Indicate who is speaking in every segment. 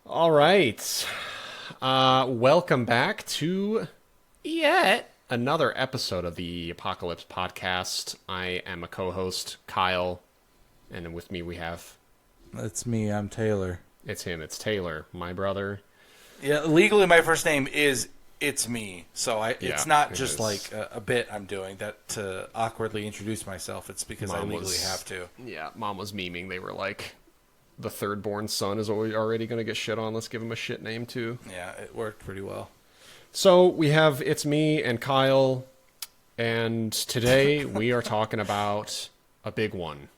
Speaker 1: All right. Welcome back to yet another episode of the Apocalypse Podcast. I am a co-host, Kyle, and with me we have...
Speaker 2: That's me. I'm Taylor.
Speaker 1: It's him. It's Taylor, my brother.
Speaker 3: Yeah, legally my first name is It's Me. So it's not
Speaker 1: it
Speaker 3: just
Speaker 1: is.
Speaker 3: like a bit I'm doing that to awkwardly introduce myself. It's because I legally have to.
Speaker 1: Yeah, Mom was memeing. They were like, the third-born son is already going to get shit on. Let's give him a shit name, too.
Speaker 3: Yeah, it worked pretty well.
Speaker 1: So we have It's Me and Kyle, and today we are talking about a big one.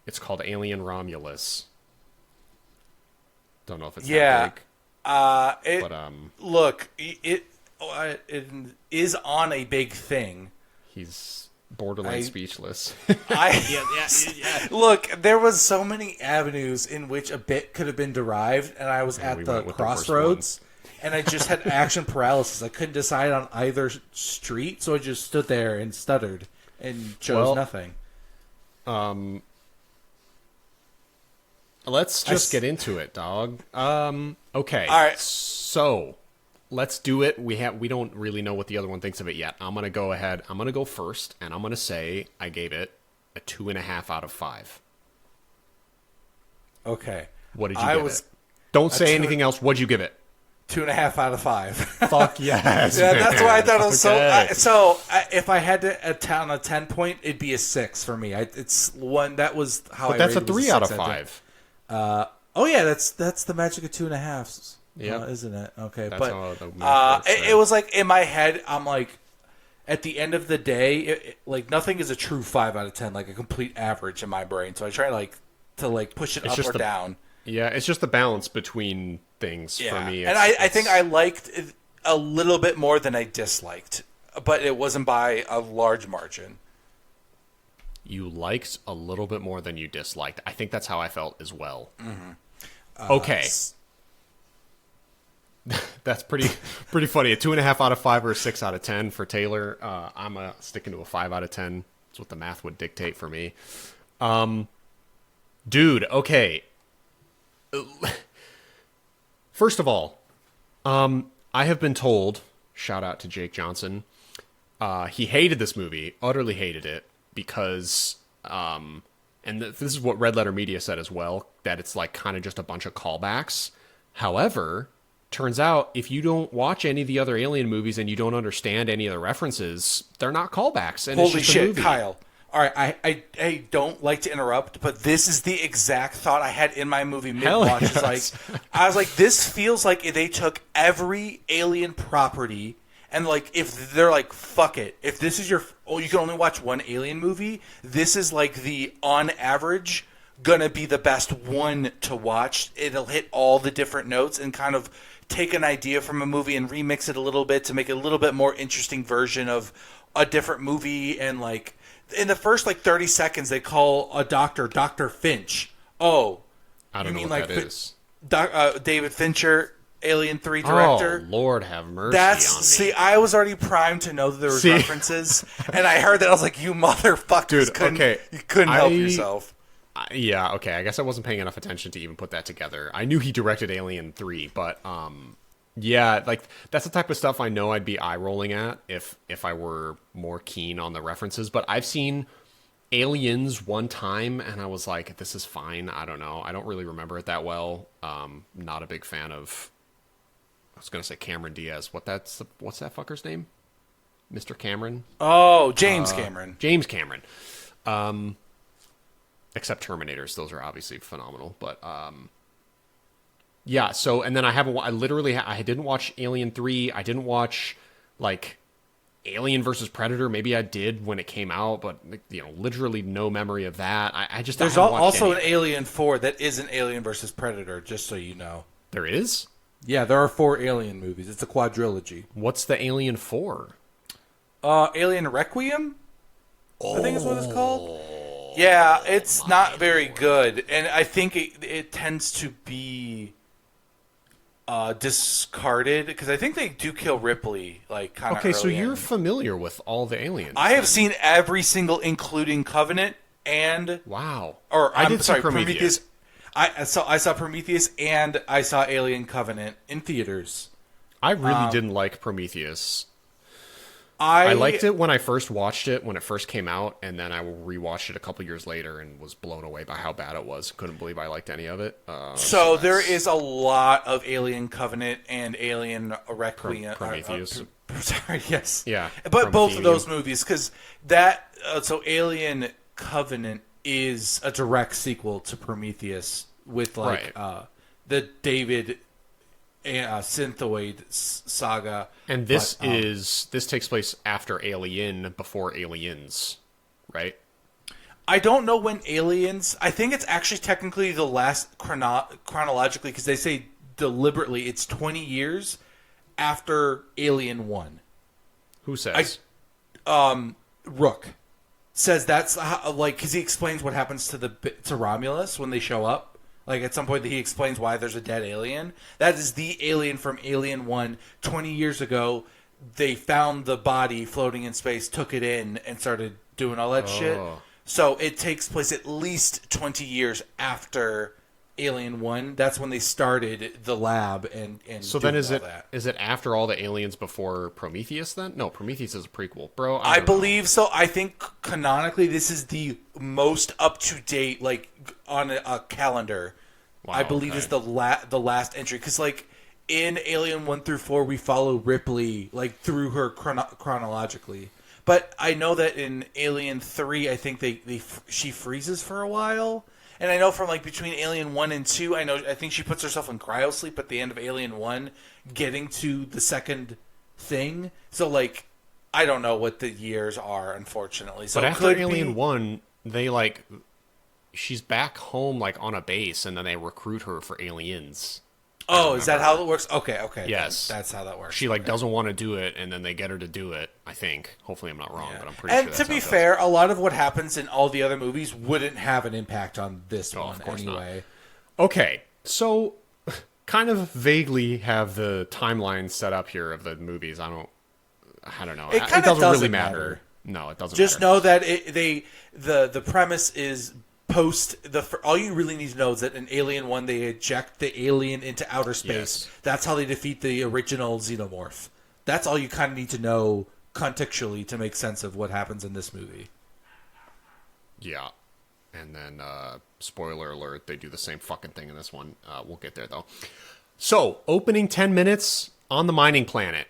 Speaker 1: It's called Alien Romulus. Don't know if it's that big.
Speaker 3: Look, it is on a big thing.
Speaker 1: He's borderline speechless.
Speaker 3: Look, there was so many avenues in which a bit could have been derived, and I was at
Speaker 1: we
Speaker 3: the
Speaker 1: went with the worst
Speaker 3: crossroads, and I just had action paralysis. I couldn't decide on either street, so I just stood there and stuttered and chose nothing.
Speaker 1: Let's just get into it, dog. Okay.
Speaker 3: All right.
Speaker 1: So let's do it. We don't really know what the other one thinks of it yet. I'm gonna go ahead. I'm gonna go first, and I'm gonna say I gave it a 2.5 out of 5.
Speaker 3: Okay.
Speaker 1: What did you give it? Don't say anything else. What'd you give it?
Speaker 3: 2.5 out of 5.
Speaker 1: Fuck yes.
Speaker 3: Yeah, that's why I thought it was
Speaker 1: Okay.
Speaker 3: if I had to on a 10 point, it'd be a 6 for me. It's one that was how.
Speaker 1: But
Speaker 3: I
Speaker 1: that's a
Speaker 3: rated it, was
Speaker 1: 3 out of
Speaker 3: 6
Speaker 1: 5.
Speaker 3: Oh yeah, that's the magic of 2.5s.
Speaker 1: Yeah,
Speaker 3: isn't it? Okay,
Speaker 1: that's
Speaker 3: but
Speaker 1: how the math works
Speaker 3: it
Speaker 1: there.
Speaker 3: was like in my head, I'm like, at the end of the day, like nothing is a true 5 out of 10, like a complete average in my brain. So I try to push it up or down.
Speaker 1: Yeah, it's just the balance between things for me.
Speaker 3: And I think I liked it a little bit more than I disliked, but it wasn't by a large margin.
Speaker 1: You liked a little bit more than you disliked. I think that's how I felt as well. Okay. That's pretty funny. A 2.5 out of 5 or a 6 out of 10 for Taylor. I'm sticking to a 5 out of 10. That's what the math would dictate for me. Dude, okay. First of all, I have been told, shout out to Jake Johnson, he hated this movie, utterly hated it, because, this is what Red Letter Media said as well, that it's like kind of just a bunch of callbacks. However, turns out if you don't watch any of the other Alien movies and you don't understand any of the references, they're not callbacks. And
Speaker 3: Holy
Speaker 1: it's just a
Speaker 3: shit,
Speaker 1: movie.
Speaker 3: Kyle. All right, I don't like to interrupt, but this is the exact thought I had in my movie mid-watch.
Speaker 1: Yes.
Speaker 3: I was like, this feels like they took every Alien property and like if they're like, fuck it, if this is you can only watch one Alien movie, this is like the on average gonna be the best one to watch. It'll hit all the different notes and kind of take an idea from a movie and remix it a little bit to make it a little bit more interesting version of a different movie. And like in the first 30 seconds, they call a doctor Dr. Finch. Oh,
Speaker 1: I don't know
Speaker 3: mean
Speaker 1: what that is.
Speaker 3: David Fincher, Alien 3 director.
Speaker 1: Oh, Lord have mercy on me.
Speaker 3: See, I was already primed to know that there was references, and I heard that I was like, "You motherfuckers,
Speaker 1: Dude,
Speaker 3: you couldn't help yourself."
Speaker 1: Yeah, okay. I guess I wasn't paying enough attention to even put that together. I knew he directed Alien 3, but yeah, like that's the type of stuff I know I'd be eye rolling at if I were more keen on the references. But I've seen Aliens one time, and I was like, "This is fine." I don't know. I don't really remember it that well. Not a big fan of. I was gonna say Cameron Diaz. What's that fucker's name? Mr. Cameron.
Speaker 3: Oh, James Cameron.
Speaker 1: James Cameron. Except Terminators, those are obviously phenomenal. But yeah. So and then I didn't watch Alien 3. I didn't watch like Alien versus Predator. Maybe I did when it came out, but literally no memory of that. I just
Speaker 3: There's also an Alien 4 that isn't Alien versus Predator. Just so you know,
Speaker 1: there is.
Speaker 3: Yeah, there are 4 Alien movies. It's a quadrilogy.
Speaker 1: What's the Alien 4?
Speaker 3: Alien Requiem, I think is what it's called. Yeah, it's not very good, and I think it tends to be discarded because I think they do kill Ripley like kind of.
Speaker 1: Okay, so you're
Speaker 3: in.
Speaker 1: familiar with all the aliens.
Speaker 3: I have seen every single, including Covenant and
Speaker 1: wow.
Speaker 3: Or
Speaker 1: I
Speaker 3: I'm
Speaker 1: did see
Speaker 3: sorry,
Speaker 1: Prometheus.
Speaker 3: I saw Prometheus and I saw Alien Covenant in theaters.
Speaker 1: I really didn't like Prometheus. I liked it when I first watched it, when it first came out, and then I rewatched it a couple years later and was blown away by how bad it was. Couldn't believe I liked any of it.
Speaker 3: So there is a lot of Alien Covenant and Alien Requiem.
Speaker 1: Prometheus.
Speaker 3: Sorry, yes.
Speaker 1: Yeah.
Speaker 3: But both of those movies, because that... so Alien Covenant is a direct sequel to Prometheus with, like, the David... Synthoid saga,
Speaker 1: and this takes place after Alien, before Aliens, right?
Speaker 3: I don't know when Aliens. I think it's actually technically the last chronologically, because they say deliberately it's 20 years after Alien 1.
Speaker 1: Who says?
Speaker 3: Rook says that's how, like, because he explains what happens to Romulus when they show up. Like, at some point, he explains why there's a dead alien. That is the alien from Alien 1. 20 years ago, they found the body floating in space, took it in, and started doing all that shit. So it takes place at least 20 years after Alien 1. That's when they started the lab and
Speaker 1: so then is it after all the aliens before Prometheus then? No, Prometheus is a prequel, bro.
Speaker 3: I believe so. I think canonically this is the most up to date, like, on a calendar. Wow, I believe is the last entry, because, like, in Alien 1 through 4 we follow Ripley, like, through her chronologically. But I know that in Alien 3 I think she freezes for a while. And I know from, like, between Alien 1 and 2, I think she puts herself in cryosleep at the end of Alien 1, getting to the second thing. So, like, I don't know what the years are, unfortunately. So
Speaker 1: but after Alien 1, they, like, she's back home, like, on a base, and then they recruit her for Aliens.
Speaker 3: Oh, is that how it works? Okay.
Speaker 1: Yes.
Speaker 3: That's how that works.
Speaker 1: She, like, doesn't want to do it, and then they get her to do it, I think. Hopefully I'm not wrong, but I'm pretty
Speaker 3: sure
Speaker 1: that's
Speaker 3: to be fair, a lot of what happens in all the other movies wouldn't have an impact on this one anyway.
Speaker 1: Not. Okay, so kind of vaguely have the timeline set up here of the movies. I don't know. It doesn't really matter. No, it doesn't
Speaker 3: Just
Speaker 1: matter.
Speaker 3: know that the premise is... all you really need to know is that in Alien 1 they eject the alien into outer space. Yes. That's how they defeat the original xenomorph. That's all you kind of need to know contextually to make sense of what happens in this movie.
Speaker 1: Yeah. And then, spoiler alert, they do the same fucking thing in this one. We'll get there, though. So, opening 10 minutes on the mining planet.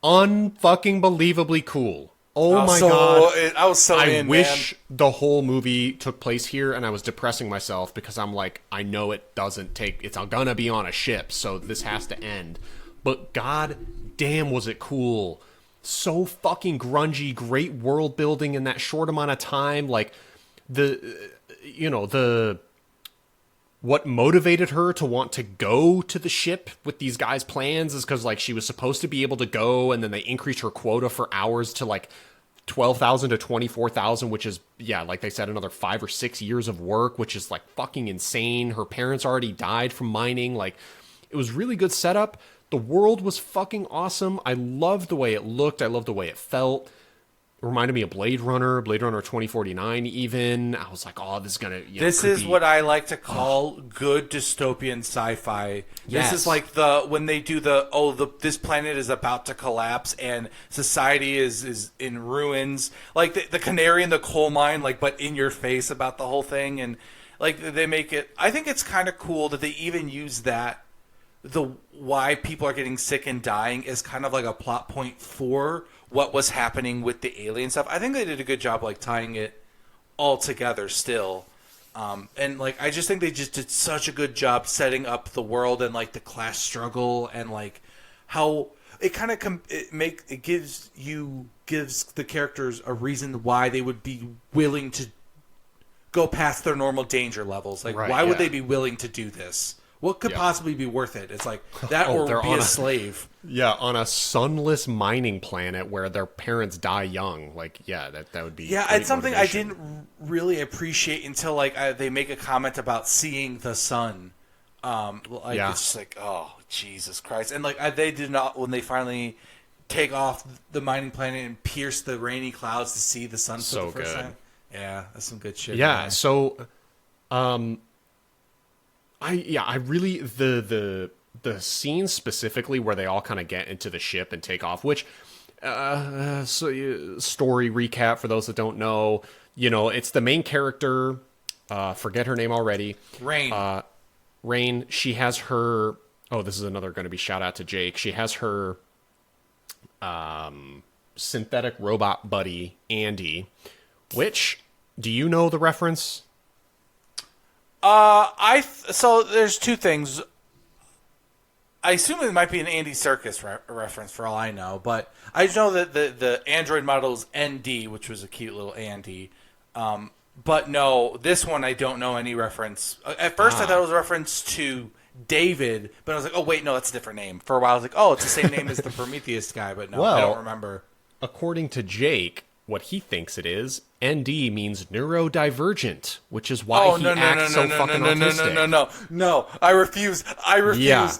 Speaker 1: Unfucking believably cool. Oh my god!
Speaker 3: I was so
Speaker 1: I wish the whole movie took place here, and I was depressing myself because I'm like, I know it doesn't take. It's gonna be on a ship, so this has to end. But god damn, was it cool! So fucking grungy, great world building in that short amount of time. Like what motivated her to want to go to the ship with these guys' plans is because, like, she was supposed to be able to go, and then they increased her quota for hours to, like, 12,000 to 24,000, which is, yeah, like they said, another 5 or 6 years of work, which is, like, fucking insane. Her parents already died from mining. Like, it was really good setup. The world was fucking awesome. I loved the way it looked. I loved the way it felt. It reminded me of Blade Runner 2049 even. I was like, oh, this is going to...
Speaker 3: This is what I like to call good dystopian sci-fi.
Speaker 1: Yes.
Speaker 3: This is like when they do this planet is about to collapse and society is in ruins. Like the canary in the coal mine, like, but in your face about the whole thing. And, like, they make it... I think it's kind of cool that they even use that, why people are getting sick and dying, is kind of like a plot point for what was happening with the alien stuff. I think they did a good job, like, tying it all together still. And, like, I just think they just did such a good job setting up the world and, like, the class struggle and, like, how it kind of gives the characters a reason why they would be willing to go past their normal danger levels. Like, why would they be willing to do this? What could possibly be worth it? It's like that, or be a slave.
Speaker 1: Yeah, on a sunless mining planet where their parents die young. Like, yeah, that would be.
Speaker 3: Yeah, it's something motivation. I didn't really appreciate until, like, they make a comment about seeing the sun. It's just like, oh, Jesus Christ! And, like, they did not, when they finally take off the mining planet and pierce the rainy clouds to see the sun for the first time. Yeah, that's some good shit.
Speaker 1: Yeah, so, I really the scenes specifically where they all kind of get into the ship and take off, which story recap for those that don't know, it's the main character, forget her name already. Rain, she has her, this is another going to be shout out to Jake. She has her synthetic robot buddy, Andy, which, do you know the reference?
Speaker 3: So there's two things. I assume it might be an Andy Serkis reference for all I know, but I just know that the Android model is ND, which was a cute little Andy. But no, this one I don't know any reference. At first I thought it was a reference to David, but I was like, oh wait, no, that's a different name. For a while I was like, oh, it's the same name as the Prometheus guy, but no, I don't remember.
Speaker 1: According to Jake, what he thinks it is, ND means neurodivergent, which is why he acts so fucking autistic.
Speaker 3: No, I refuse.
Speaker 1: Yeah.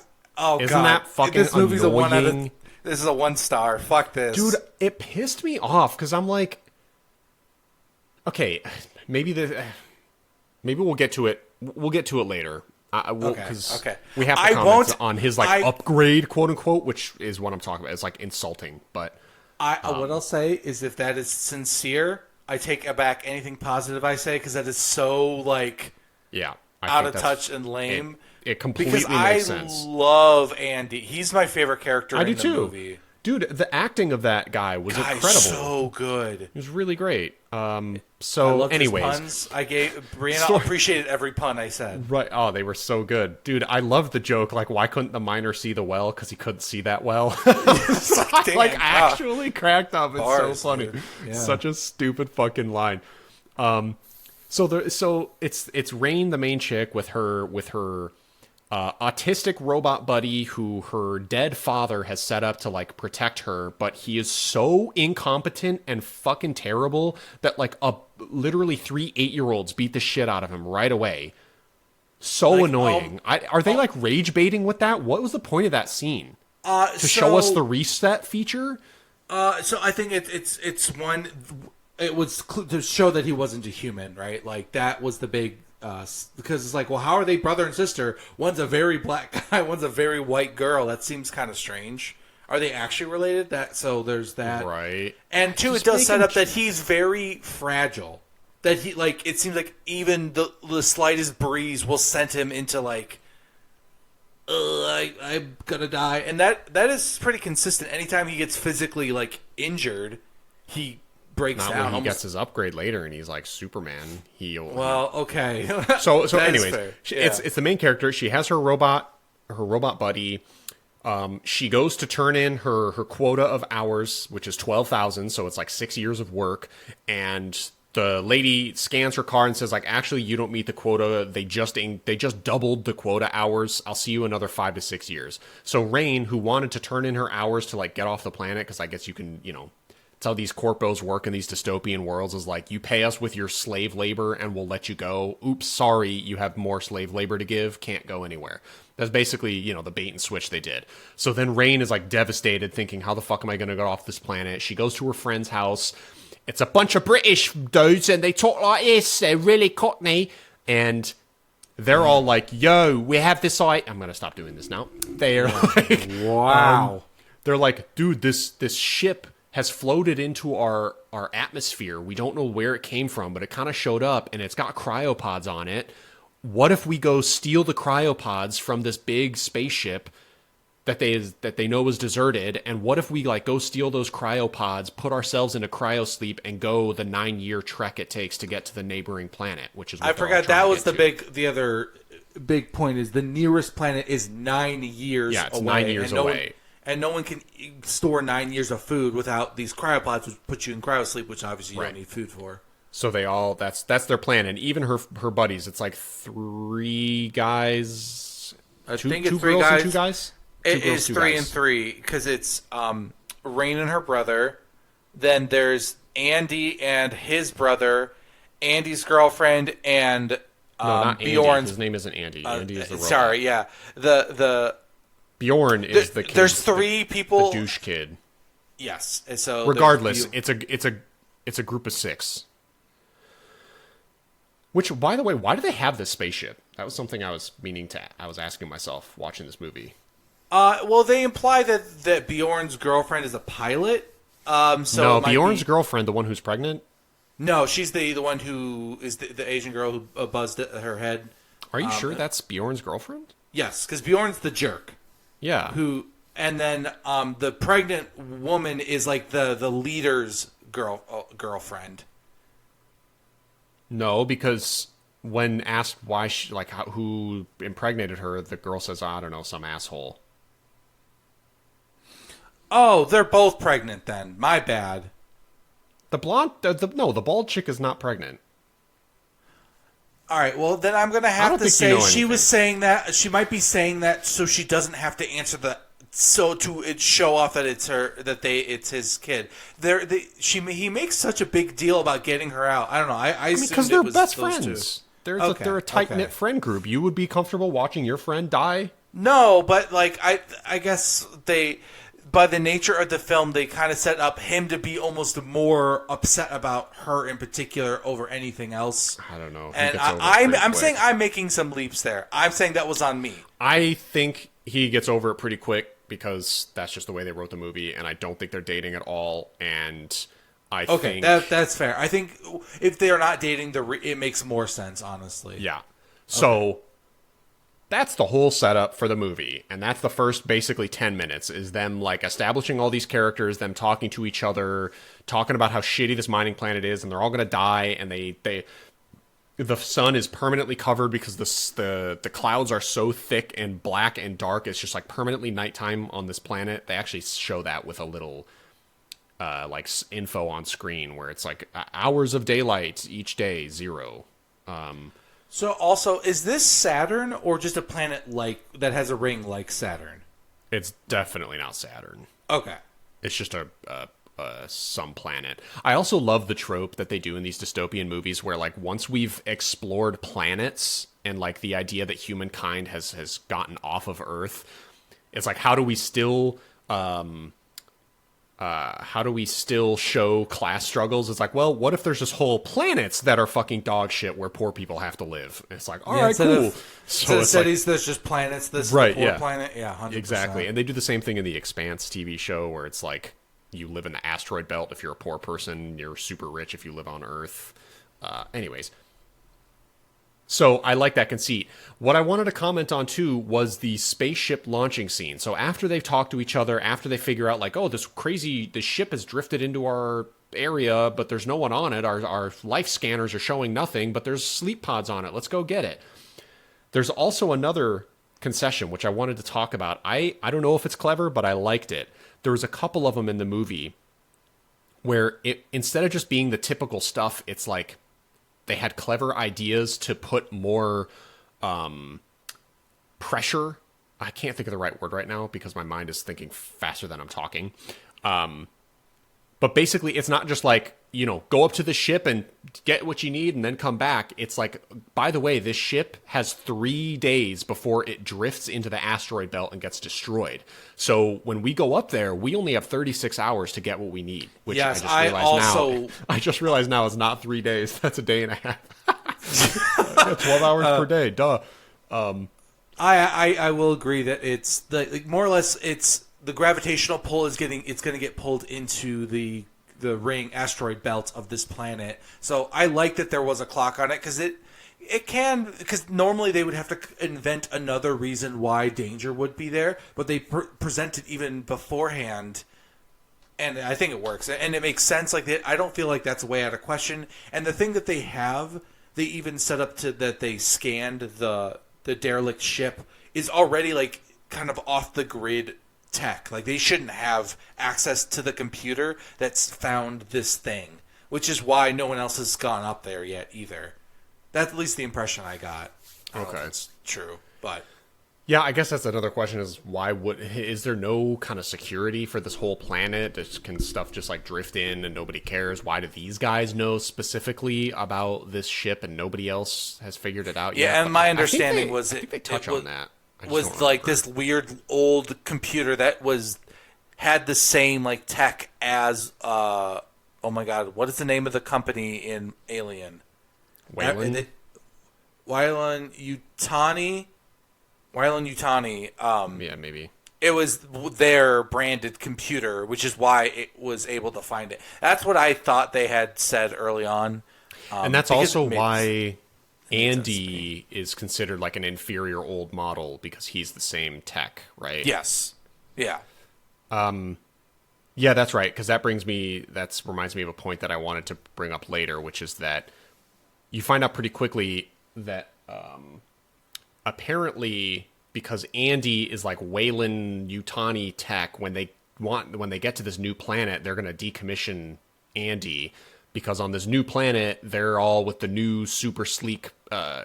Speaker 3: Oh,
Speaker 1: Isn't
Speaker 3: God.
Speaker 1: that fucking
Speaker 3: This movie's
Speaker 1: annoying?
Speaker 3: a 1 out of... This is a 1 star. Fuck this.
Speaker 1: Dude, it pissed me off, because I'm like... Okay, maybe we'll get to it. We'll get to it later.
Speaker 3: Okay.
Speaker 1: We have to comment on his, upgrade, quote-unquote, which is what I'm talking about. It's, insulting, but...
Speaker 3: what I'll say is if that is sincere, I take back anything positive I say, because that is so,
Speaker 1: Yeah.
Speaker 3: out of touch and lame.
Speaker 1: It completely makes sense.
Speaker 3: I love Andy. He's my favorite character in the movie.
Speaker 1: Dude, the acting of that guy was incredible.
Speaker 3: So good.
Speaker 1: It was really great.
Speaker 3: I
Speaker 1: anyways,
Speaker 3: his puns. I gave Brianna appreciated every pun I said.
Speaker 1: Right. Oh, they were so good. Dude, I love the joke, why couldn't the miner see the well? Because he couldn't see that well. Actually cracked up. It's so funny. Yeah. Such a stupid fucking line. So it's Rain, the main chick, with her autistic robot buddy who her dead father has set up to protect her, but he is so incompetent and fucking terrible that literally 3 8-year-olds beat the shit out of him right away. So annoying. Are they rage baiting with that? What was the point of that scene? To show us the reset feature?
Speaker 3: So I think it's one. It was to show that he wasn't a human, right? That was the big. Because it's well, how are they brother and sister? One's a very black guy, one's a very white girl. That seems kind of strange. Are they actually related? So there's that,
Speaker 1: right?
Speaker 3: And two, it does set up that he's very fragile. That he it seems like even the slightest breeze will send him into I'm gonna die, and that is pretty consistent. Anytime he gets physically injured, he breaks
Speaker 1: Not
Speaker 3: down.
Speaker 1: when he gets his upgrade later and he's Superman.
Speaker 3: Okay.
Speaker 1: So anyways, it's the main character. She has her robot buddy. She goes to turn in her quota of hours, which is 12,000. So it's 6 years of work. And the lady scans her card and says actually, you don't meet the quota. They just doubled the quota hours. I'll see you another 5 to 6 years. So Rain, who wanted to turn in her hours to get off the planet, because I guess you can, it's how these corpos work in these dystopian worlds, is you pay us with your slave labor and we'll let you go. Oops, sorry, you have more slave labor to give, can't go anywhere. That's basically, the bait and switch they did. So then Rain is devastated, thinking, how the fuck am I going to get off this planet? She goes to her friend's house. It's a bunch of British dudes and they talk like this. They're really cockney. And they're all yo, we have this I'm going to stop doing this now. They're
Speaker 3: wow.
Speaker 1: They're dude, this ship has floated into our atmosphere. We don't know where it came from, but it kind of showed up, and it's got cryopods on it. What if we go steal the cryopods from this big spaceship that they know is deserted? And what if we go steal those cryopods, put ourselves into cryosleep, and go the 9-year trek it takes to get to the neighboring planet? Which is what
Speaker 3: I forgot that was the other big point is the nearest planet is 9 years.
Speaker 1: Yeah, it's
Speaker 3: away,
Speaker 1: 9 years away.
Speaker 3: And no one can store 9 years of food without these cryopods, which put you in cryosleep, which obviously you don't need food for.
Speaker 1: So they all that's their plan, and even her buddies. It's 3 guys.
Speaker 3: I think
Speaker 1: two
Speaker 3: it's 3
Speaker 1: girls
Speaker 3: guys.
Speaker 1: And 2 guys.
Speaker 3: It is 3 and 3 because it's Rain and her brother. Then there's Andy and his brother, Andy's girlfriend, and
Speaker 1: no, not Andy.
Speaker 3: Bjorn's.
Speaker 1: His name isn't Andy. Andy is the robot.
Speaker 3: Sorry, yeah. The
Speaker 1: Bjorn is the kid.
Speaker 3: There's 3 people.
Speaker 1: The douche kid.
Speaker 3: Yes. And so
Speaker 1: regardless, it's a group of 6. Which, by the way, why do they have this spaceship? That was something I was asking myself watching this movie.
Speaker 3: Well, they imply that Bjorn's girlfriend is a pilot. So
Speaker 1: no, Bjorn's girlfriend, the one who's pregnant?
Speaker 3: No, she's the one who is the Asian girl who buzzed her head.
Speaker 1: Are you sure that's Bjorn's girlfriend?
Speaker 3: Yes, because Bjorn's the jerk.
Speaker 1: Yeah.
Speaker 3: And then the pregnant woman is like the leader's girlfriend.
Speaker 1: No, because when asked why who impregnated her, the girl says, I don't know, some asshole.
Speaker 3: Oh, they're both pregnant then. My bad.
Speaker 1: The blonde, the bald chick is not pregnant.
Speaker 3: All right, well then I'm gonna have to say she was saying that she might be saying that so she doesn't have to answer to show off that it's his kid. He makes such a big deal about getting her out. I don't know. I mean,
Speaker 1: because they're best friends. They're a tight knit friend group. You would be comfortable watching your friend die?
Speaker 3: No, but like I guess they. By the nature of the film, they kind of set up him to be almost more upset about her in particular over anything else.
Speaker 1: I don't know.
Speaker 3: And I'm saying I'm making some leaps there. I'm saying that was on me.
Speaker 1: I think he gets over it pretty quick because that's just the way they wrote the movie, and I don't think they're dating at all. And I think
Speaker 3: that's fair. I think if they are not dating, it makes more sense, honestly.
Speaker 1: Yeah. So. That's the whole setup for the movie, and that's the first basically 10 minutes, is them like establishing all these characters, them talking to each other, talking about how shitty this mining planet is, and they're all going to die, and the sun is permanently covered because the clouds are so thick and black and dark, it's just like permanently nighttime on this planet. They actually show that with a little info on screen where it's like hours of daylight each day, 0.
Speaker 3: So also, is this Saturn or just a planet that has a ring like Saturn?
Speaker 1: It's definitely not Saturn.
Speaker 3: Okay.
Speaker 1: It's just some planet. I also love the trope that they do in these dystopian movies where like once we've explored planets and like the idea that humankind has gotten off of Earth, it's like how do we still show class struggles? It's like, well, what if there's just whole planets that are fucking dog shit where poor people have to live? And it's like, all right, cool.
Speaker 3: So it's cities, there's just planets. This is the poor planet. Yeah, 100%.
Speaker 1: Exactly. And they do the same thing in the Expanse TV show where it's like you live in the asteroid belt if you're a poor person, you're super rich if you live on Earth. Anyways. So I like that conceit. What I wanted to comment on, too, was the spaceship launching scene. So after they've talked to each other, after they figure out, like, oh, this ship has drifted into our area, but there's no one on it. Our life scanners are showing nothing, but there's sleep pods on it. Let's go get it. There's also another concession, which I wanted to talk about. I don't know if it's clever, but I liked it. There was a couple of them in the movie where instead of just being the typical stuff, it's like, they had clever ideas to put more pressure. I can't think of the right word right now because my mind is thinking faster than I'm talking. But basically, it's not just like, go up to the ship and get what you need and then come back. It's like, by the way, this ship has 3 days before it drifts into the asteroid belt and gets destroyed. So when we go up there, we only have 36 hours to get what we need. Which
Speaker 3: yes,
Speaker 1: I just realized now is not 3 days. That's a day and a half. 12 hours per day. Duh.
Speaker 3: I will agree that it's more or less it's the gravitational pull is going to get pulled into the ring asteroid belt of this planet. So I like that there was a clock on it because normally they would have to invent another reason why danger would be there, but they present it even beforehand, and I think it works and it makes sense. Like I don't feel like that's way out of question. And the thing that they even set up to that they scanned the derelict ship is already like kind of off the grid tech. Like they shouldn't have access to the computer that's found this thing, which is why no one else has gone up there yet either. That's at least the impression I got. I don't know if it's true, but
Speaker 1: yeah, I guess that's another question: is is there no kind of security for this whole planet? Can stuff just like drift in and nobody cares? Why do these guys know specifically about this ship and nobody else has figured it out yet?
Speaker 3: Yeah, and my understanding
Speaker 1: I think they touch on that.
Speaker 3: Was like this weird old computer that had the same like tech as oh my god, what is the name of the company in Alien?
Speaker 1: Wayland?
Speaker 3: Weyland-Yutani.
Speaker 1: Yeah, maybe.
Speaker 3: It was their branded computer, which is why it was able to find it. That's what I thought they had said early on.
Speaker 1: And that's also why Andy
Speaker 3: sense.
Speaker 1: is considered like an inferior old model, because he's the same tech, right?
Speaker 3: Yes. Yeah.
Speaker 1: Yeah, that's right. Because that reminds me of a point that I wanted to bring up later, which is that you find out pretty quickly that apparently, because Andy is like Weyland-Yutani tech, when they get to this new planet, they're going to decommission Andy, because on this new planet they're all with the new super sleek,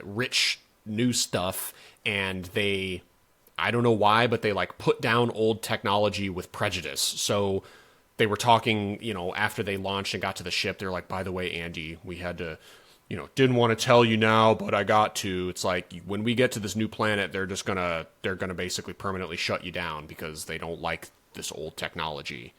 Speaker 1: rich new stuff, and I don't know why, but they like put down old technology with prejudice. So they were talking, after they launched and got to the ship, they're like, by the way, Andy, we had to, didn't want to tell you now, but I got to. It's like, when we get to this new planet, they're gonna basically permanently shut you down because they don't like this old technology.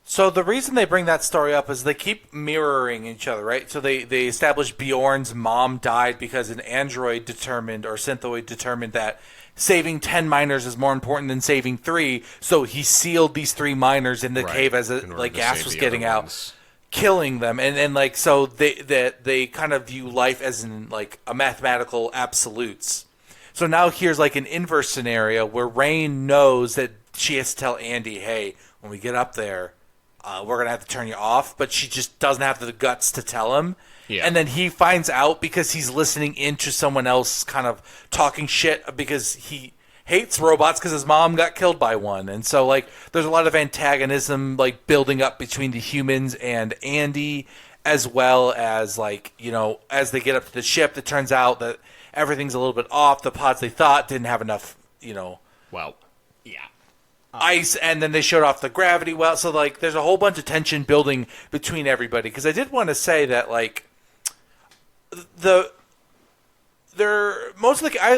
Speaker 3: So the reason they bring that story up is they keep mirroring each other, right? So they establish Bjorn's mom died because an android determined, or synthoid determined, that saving 10 miners is more important than saving 3, so he sealed these 3 miners in the cave as gas was getting out, killing them. And like, so they kind of view life as in like a mathematical absolutes. So now here's like an inverse scenario where Rain knows that she has to tell Andy, hey, when we get up there, we're going to have to turn you off, but she just doesn't have the guts to tell him. Yeah. And then he finds out because he's listening into someone else kind of talking shit because he hates robots because his mom got killed by one. And so, like, there's a lot of antagonism, like, building up between the humans and Andy, as well as, like, as they get up to the ship, it turns out that everything's a little bit off. The pods they thought didn't have enough,
Speaker 1: Well, yeah.
Speaker 3: Ice, and then they showed off the gravity well. So, like, there's a whole bunch of tension building between everybody. Because I did want to say that, like, I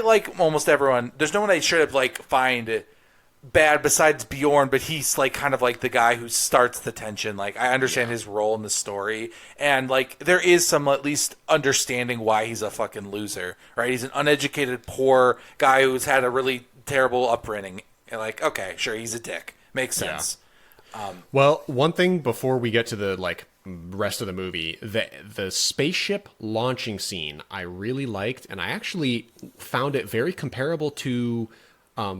Speaker 3: like almost everyone. There's no one I should have, like, find bad besides Bjorn, but he's, like, kind of like the guy who starts the tension. Like, I understand his role in the story. And, like, there is some at least understanding why he's a fucking loser, right? He's an uneducated, poor guy who's had a really terrible upbringing. And like, okay, sure, he's a dick. Makes sense.
Speaker 1: Yeah. Well, one thing before we get to the like rest of the movie, the spaceship launching scene I really liked, and I actually found it very comparable to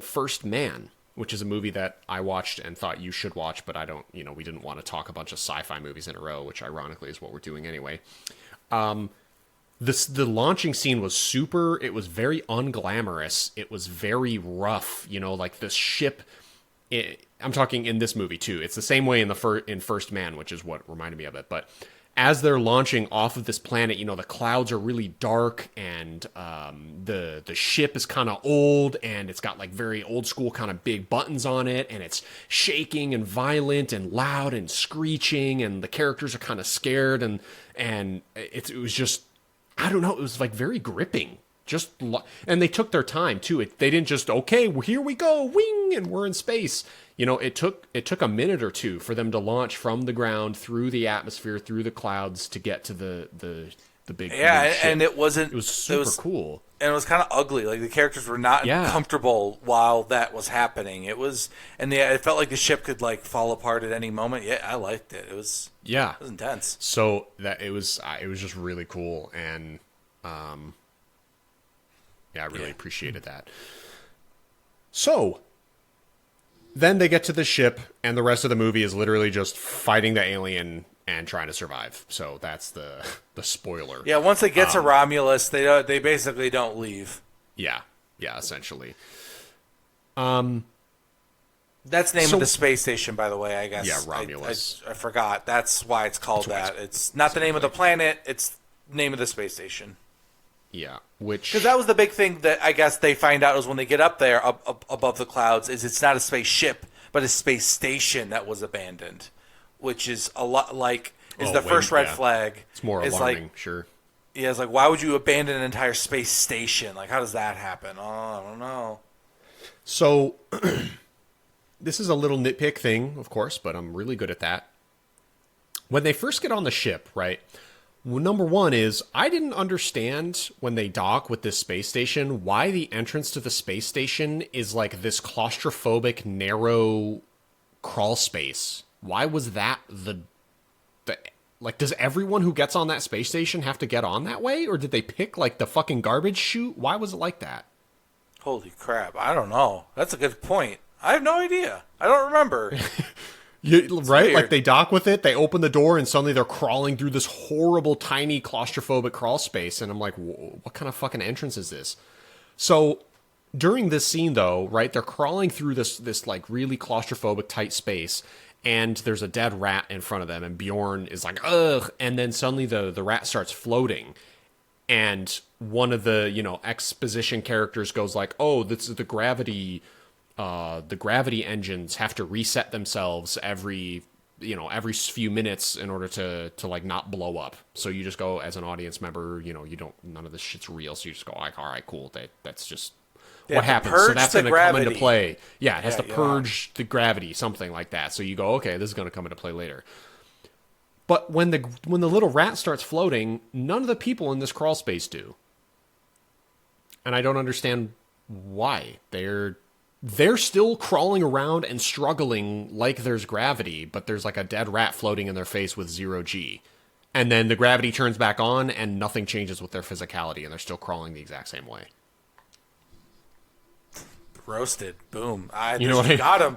Speaker 1: First Man, which is a movie that I watched and thought you should watch, but I don't, we didn't want to talk a bunch of sci-fi movies in a row, which ironically is what we're doing anyway. The launching scene was super. It was very unglamorous. It was very rough. Like the ship. I'm talking in this movie too. It's the same way in First Man, which is what reminded me of it. But as they're launching off of this planet, the clouds are really dark, and the ship is kind of old, and it's got like very old school kind of big buttons on it, and it's shaking and violent and loud and screeching, and the characters are kind of scared, and it was just. I don't know. It was like very gripping. And they took their time too. They didn't just here we go, wing, and we're in space. It took a minute or two for them to launch from the ground through the atmosphere, through the clouds to get to the big ship.
Speaker 3: And it was
Speaker 1: super cool.
Speaker 3: And it was kind of ugly. Like the characters were not comfortable while that was happening. It felt like the ship could like fall apart at any moment. Yeah, I liked it. It was intense.
Speaker 1: So that it was just really cool, and I really appreciated that. So then they get to the ship, and the rest of the movie is literally just fighting the alien and trying to survive. So that's the spoiler.
Speaker 3: Yeah, once they get to Romulus, they basically don't leave.
Speaker 1: Yeah, essentially.
Speaker 3: That's the name of the space station, by the way, I guess.
Speaker 1: Yeah, Romulus.
Speaker 3: I forgot. That's why it's called that. It's not the name of the planet. It's the name of the space station.
Speaker 1: Yeah,
Speaker 3: because that was the big thing that I guess they find out is when they get up there, up above the clouds, is it's not a spaceship, but a space station that was abandoned, which is a lot like the first red flag.
Speaker 1: It's more alarming, like, sure.
Speaker 3: Yeah, it's like, why would you abandon an entire space station? Like, how does that happen? Oh, I don't know.
Speaker 1: So, this is a little nitpick thing, of course, but I'm really good at that. When they first get on the ship, right, Well, number one is I didn't understand when they dock with this space station why the entrance to the space station is like this claustrophobic, narrow crawl space. Why was that the like, does everyone who gets on that space station have to get on that way? Or did they pick like the fucking garbage chute? Why was it like that?
Speaker 3: Holy crap. I don't know. That's a good point. I have no idea. I don't remember.
Speaker 1: Right?
Speaker 3: weird.
Speaker 1: Like they dock with it, they open the door, and suddenly they're crawling through this horrible, tiny, claustrophobic crawl space. And I'm like, what kind of fucking entrance is this? So during this scene, though, right, they're crawling through this like really claustrophobic, tight space, and there's a dead rat in front of them, and Bjorn is like, ugh, and then suddenly the rat starts floating. And one of the, exposition characters goes like, oh, this is the gravity engines have to reset themselves every few minutes in order to like not blow up. So you just go as an audience member, none of this shit's real. So you just go like, all right, cool. That's just what happens. So that's going to come into play. Yeah, it has to purge the gravity, something like that. So you go, okay, this is going to come into play later. But when the little rat starts floating, none of the people in this crawl space do. And I don't understand why. They're still crawling around and struggling like there's gravity, but there's like a dead rat floating in their face with 0G. And then the gravity turns back on and nothing changes with their physicality, and they're still crawling the exact same way.
Speaker 3: Roasted. Boom.
Speaker 1: You know what I
Speaker 3: got him.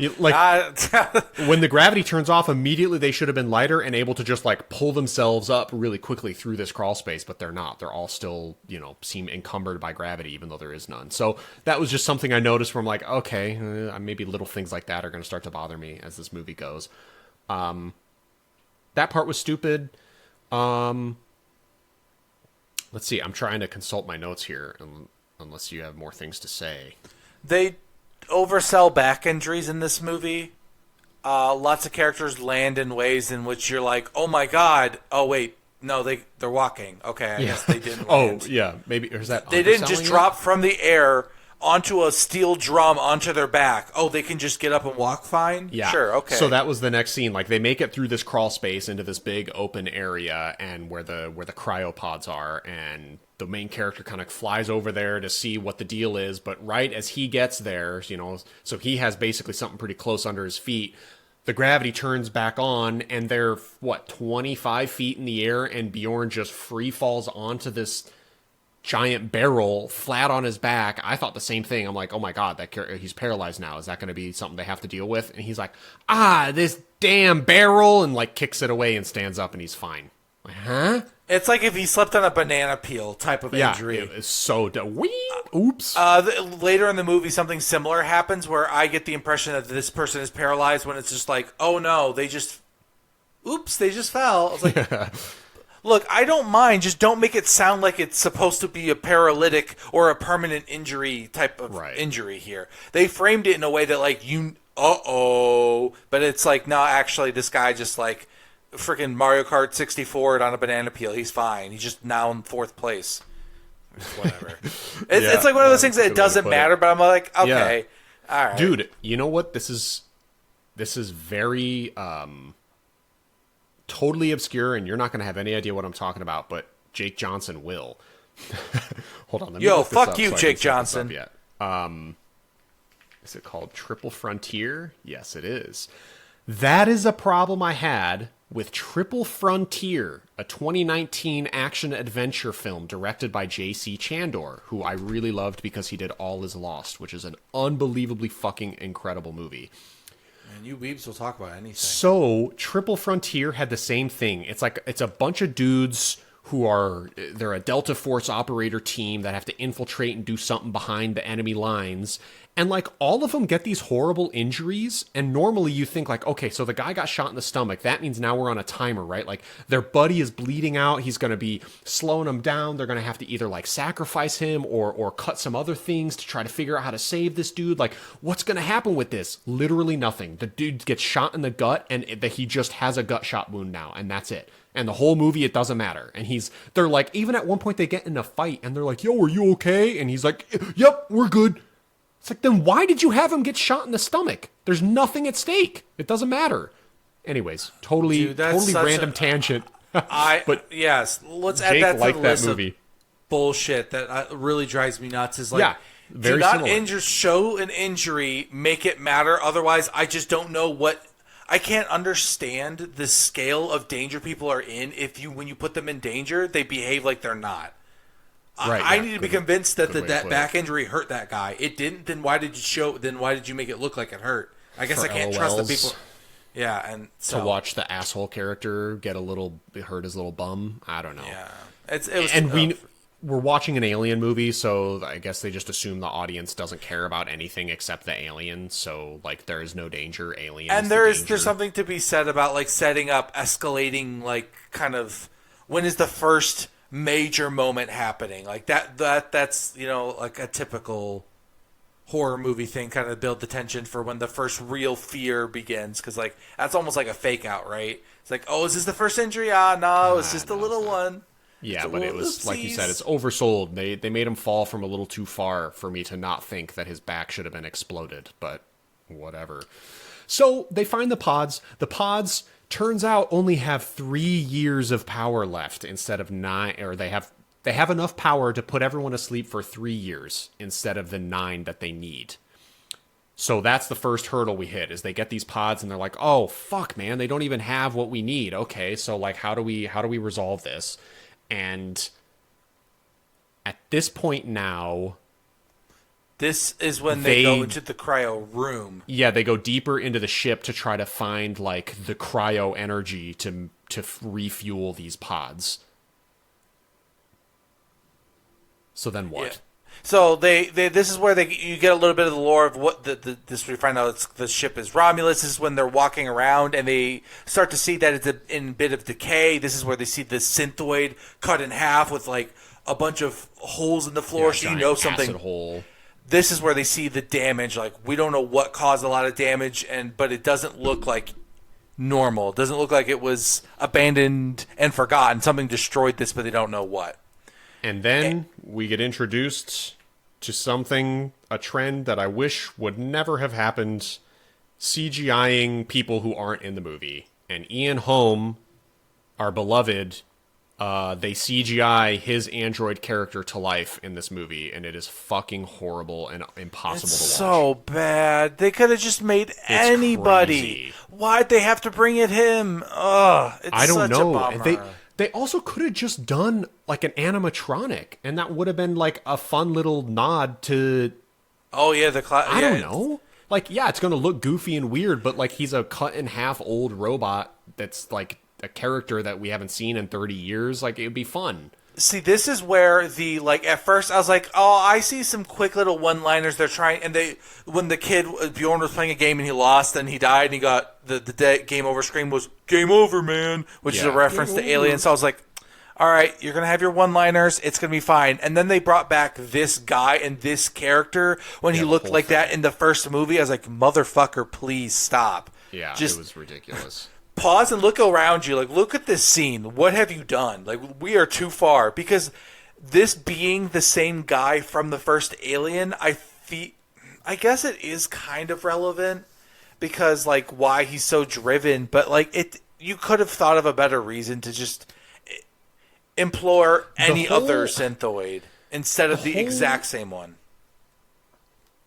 Speaker 1: When the gravity turns off, immediately they should have been lighter and able to just like pull themselves up really quickly through this crawl space, but they're not. They're all still, seem encumbered by gravity, even though there is none. So that was just something I noticed where I'm like, okay, maybe little things like that are going to start to bother me as this movie goes. That part was stupid. Let's see. I'm trying to consult my notes here, unless you have more things to say.
Speaker 3: They oversell back injuries in this movie. Lots of characters land in ways in which you're like, oh my god. Oh wait, no, they're walking. Okay, I guess they didn't land.
Speaker 1: Oh yeah, maybe. Or is that
Speaker 3: they didn't just drop from the air onto a steel drum onto their back. Oh, they can just get up and walk fine?
Speaker 1: Yeah.
Speaker 3: Sure, okay.
Speaker 1: So that was the next scene. Like they make it through this crawl space into this big open area and where the cryopods are, and the main character kind of flies over there to see what the deal is, but right as he gets there, so he has basically something pretty close under his feet, the gravity turns back on, and they're, 25 feet in the air, and Bjorn just free falls onto this giant barrel flat on his back. I thought the same thing. I'm like, oh my god, he's paralyzed now. Is that going to be something they have to deal with? And he's like, this damn barrel, and like kicks it away and stands up, and he's fine. Like, huh?
Speaker 3: It's like if he slept on a banana peel type of injury.
Speaker 1: Yeah, it was so oops.
Speaker 3: Later in the movie, something similar happens where I get the impression that this person is paralyzed when it's just like, oh no, they just fell. I was like, look, I don't mind. Just don't make it sound like it's supposed to be a paralytic or a permanent injury type of injury here. They framed it in a way that like, but it's like, no, actually this guy just like, freaking Mario Kart 64 on a banana peel. He's fine. He's just now in fourth place. Whatever. It's like one of those things that it doesn't matter, but I'm like, okay, all right.
Speaker 1: Dude, you know what? This is very totally obscure, and you're not going to have any idea what I'm talking about, but Jake Johnson will. Hold on. Let me look this
Speaker 3: fuck
Speaker 1: up
Speaker 3: you,
Speaker 1: so
Speaker 3: Jake Johnson.
Speaker 1: Is it called Triple Frontier? Yes, it is. That is a problem I had with Triple Frontier, a 2019 action-adventure film directed by J.C. Chandor, who I really loved because he did All Is Lost, which is an unbelievably fucking incredible movie.
Speaker 2: And you weebs will talk about anything.
Speaker 1: So, Triple Frontier had the same thing. It's a bunch of dudes they're a Delta Force operator team that have to infiltrate and do something behind the enemy lines. And like all of them get these horrible injuries. And normally you think like, okay, so the guy got shot in the stomach. That means now we're on a timer, right? Like their buddy is bleeding out. He's going to be slowing them down. They're going to have to either like sacrifice him or cut some other things to try to figure out how to save this dude. Like what's going to happen with this? Literally nothing. The dude gets shot in the gut and he just has a gut shot wound now. And that's it. And the whole movie, it doesn't matter. And they're like, even at one point they get in a fight and they're like, yo, are you okay? And he's like, yep, we're good. It's like, then why did you have him get shot in the stomach? There's nothing at stake. It doesn't matter. Anyways, totally random tangent. But
Speaker 3: yes, let's add
Speaker 1: Jake
Speaker 3: that to
Speaker 1: liked
Speaker 3: the
Speaker 1: that
Speaker 3: list of
Speaker 1: movie.
Speaker 3: bullshit that really drives me nuts. Is like,
Speaker 1: Yeah, very
Speaker 3: do not
Speaker 1: similar.
Speaker 3: show an injury, make it matter. Otherwise, I just don't know what. I can't understand the scale of danger people are in. If you, when you put them in danger, they behave like they're not.
Speaker 1: Right,
Speaker 3: I
Speaker 1: yeah,
Speaker 3: need to be
Speaker 1: good-
Speaker 3: convinced that
Speaker 1: good way to
Speaker 3: that
Speaker 1: put
Speaker 3: back
Speaker 1: it.
Speaker 3: injury hurt that guy. It didn't. Then why did you show? Then why did you make it look like it hurt? I guess
Speaker 1: For
Speaker 3: I can't trust the
Speaker 1: LOLs.
Speaker 3: people. Yeah, and so
Speaker 1: To watch the asshole character get a little hurt his little bum. I don't know.
Speaker 3: yeah, it was.
Speaker 1: And we're watching an alien movie, so I guess they just assume the audience doesn't care about anything except the alien. So like, there is no danger. Alien.
Speaker 3: and
Speaker 1: is the
Speaker 3: there's
Speaker 1: danger.
Speaker 3: something to be said about like setting up, escalating, like kind of when is the first major moment happening, like that's like a typical horror movie thing, kind of build the tension for when the first real fear begins, because like that's almost like a fake out, right? It's like, oh, is this the first injury? No, it's just a
Speaker 1: no,
Speaker 3: little
Speaker 1: it's not.
Speaker 3: one.
Speaker 1: Yeah,
Speaker 3: It's a
Speaker 1: but it
Speaker 3: little
Speaker 1: was like you said,
Speaker 3: oopsies.
Speaker 1: it's oversold. They made him fall from a little too far for me to not think that his back should have been exploded. But whatever. So they find the pods. The pods turns out only have 3 years of power left instead of 9, or they have enough power to put everyone asleep for 3 years instead of the 9 that they need. So that's the first hurdle we hit, is they get these pods and they're like, "Oh, fuck, man, they don't even have what we need." Okay, so like how do we resolve this? And at this point now,
Speaker 3: This is when they go into the cryo room.
Speaker 1: yeah, they go deeper into the ship to try to find like the cryo energy to refuel these pods. So then what?
Speaker 3: Yeah. So they this is where you get a little bit of the lore of what this we find out the ship is Romulus. This is when they're walking around and they start to see that it's in a bit of decay. This is where they see the synthoid cut in half with like a bunch of holes in the floor, so you
Speaker 1: Giant
Speaker 3: know something.
Speaker 1: acid hole.
Speaker 3: This is where they see the damage. Like, we don't know what caused a lot of damage, but it doesn't look like normal. It doesn't look like it was abandoned and forgotten. Something destroyed this, but they don't know what.
Speaker 1: And then we get introduced to something, a trend that I wish would never have happened, CGIing people who aren't in the movie. And Ian Holm, our beloved, they CGI his android character to life in this movie, and it is fucking horrible and impossible
Speaker 3: It's
Speaker 1: to watch.
Speaker 3: so bad. They could have just made anybody.
Speaker 1: crazy.
Speaker 3: Why'd they have to bring it him? Ugh, it's
Speaker 1: I don't
Speaker 3: such
Speaker 1: know.
Speaker 3: a bummer.
Speaker 1: They also could have just done like an animatronic, and that would have been like a fun little nod to,
Speaker 3: Oh yeah, the
Speaker 1: I don't know. Like, yeah, it's going to look goofy and weird, but like he's a cut in half old robot that's like a character that we haven't seen in 30 years. Like, it would be fun.
Speaker 3: See, this is where at first I was like, oh, I see some quick little one-liners they're trying, and when the kid, Bjorn was playing a game and he lost and he died and he got the game over screen was "Game over, man," which is a
Speaker 1: Yeah.
Speaker 3: reference to Alien. So I was like, all right, you're going to have your one-liners, it's going to be fine. And then they brought back this guy and this character when he
Speaker 1: the
Speaker 3: looked
Speaker 1: whole
Speaker 3: like
Speaker 1: thing.
Speaker 3: that in the first movie. I was like, motherfucker, please stop.
Speaker 1: Yeah,
Speaker 3: Just
Speaker 1: it was ridiculous.
Speaker 3: pause and look around you. Like, look at this scene. What have you done? Like, we are too far. Because this being the same guy from the first Alien, I guess it is kind of relevant because, like, why he's so driven. But, like, you could have thought of a better reason to just implore any
Speaker 1: whole-
Speaker 3: other synthoid instead of the
Speaker 1: whole-
Speaker 3: exact same one.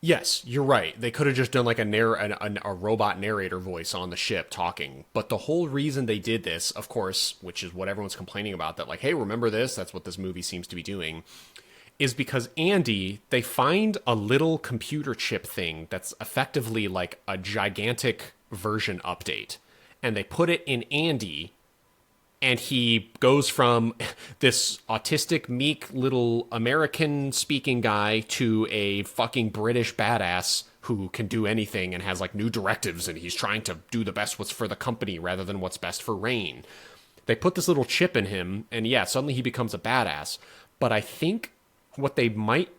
Speaker 1: Yes, you're right. They could have just done like a robot narrator voice on the ship talking. But the whole reason they did this, of course, which is what everyone's complaining about, that like, hey, remember this? That's what this movie seems to be doing, is because Andy, they find a little computer chip thing that's effectively like a gigantic version update. And they put it in Andy, and he goes from this autistic, meek little American-speaking guy to a fucking British badass who can do anything and has like new directives, and he's trying to do the best what's for the company rather than what's best for Rain. They put this little chip in him, and yeah, suddenly he becomes a badass. But I think what they might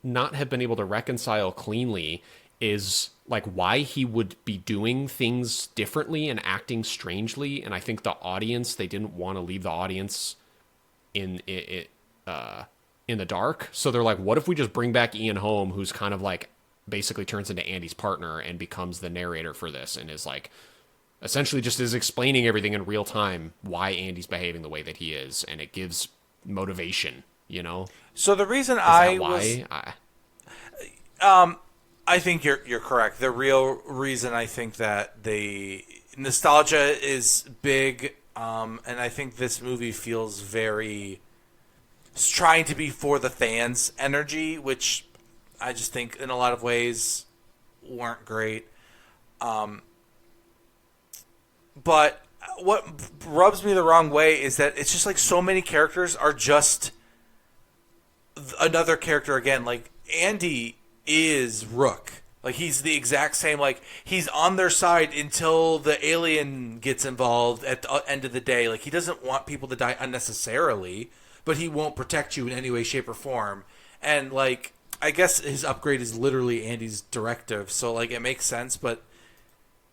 Speaker 1: not have been able to reconcile cleanly is like why he would be doing things differently and acting strangely. And I think the audience, they didn't want to leave the audience in the dark. So they're like, what if we just bring back Ian Holm, who's kind of like basically turns into Andy's partner and becomes the narrator for this, and is like essentially just is explaining everything in real time, why Andy's behaving the way that he is, and it gives motivation, you know?
Speaker 3: So the reason
Speaker 1: Is
Speaker 3: I
Speaker 1: that
Speaker 3: was,
Speaker 1: why?
Speaker 3: I think you're correct. The real reason I think that the nostalgia is big, and I think this movie feels very it's trying to be for the fans energy, which I just think in a lot of ways weren't great. But what rubs me the wrong way is that it's just like so many characters are just another character again. Like Andy is Rook. Like he's the exact same. Like he's on their side until the alien gets involved at the end of the day. Like he doesn't want people to die unnecessarily, but he won't protect you in any way, shape, or form. And like I guess his upgrade is literally Andy's directive, so like it makes sense. But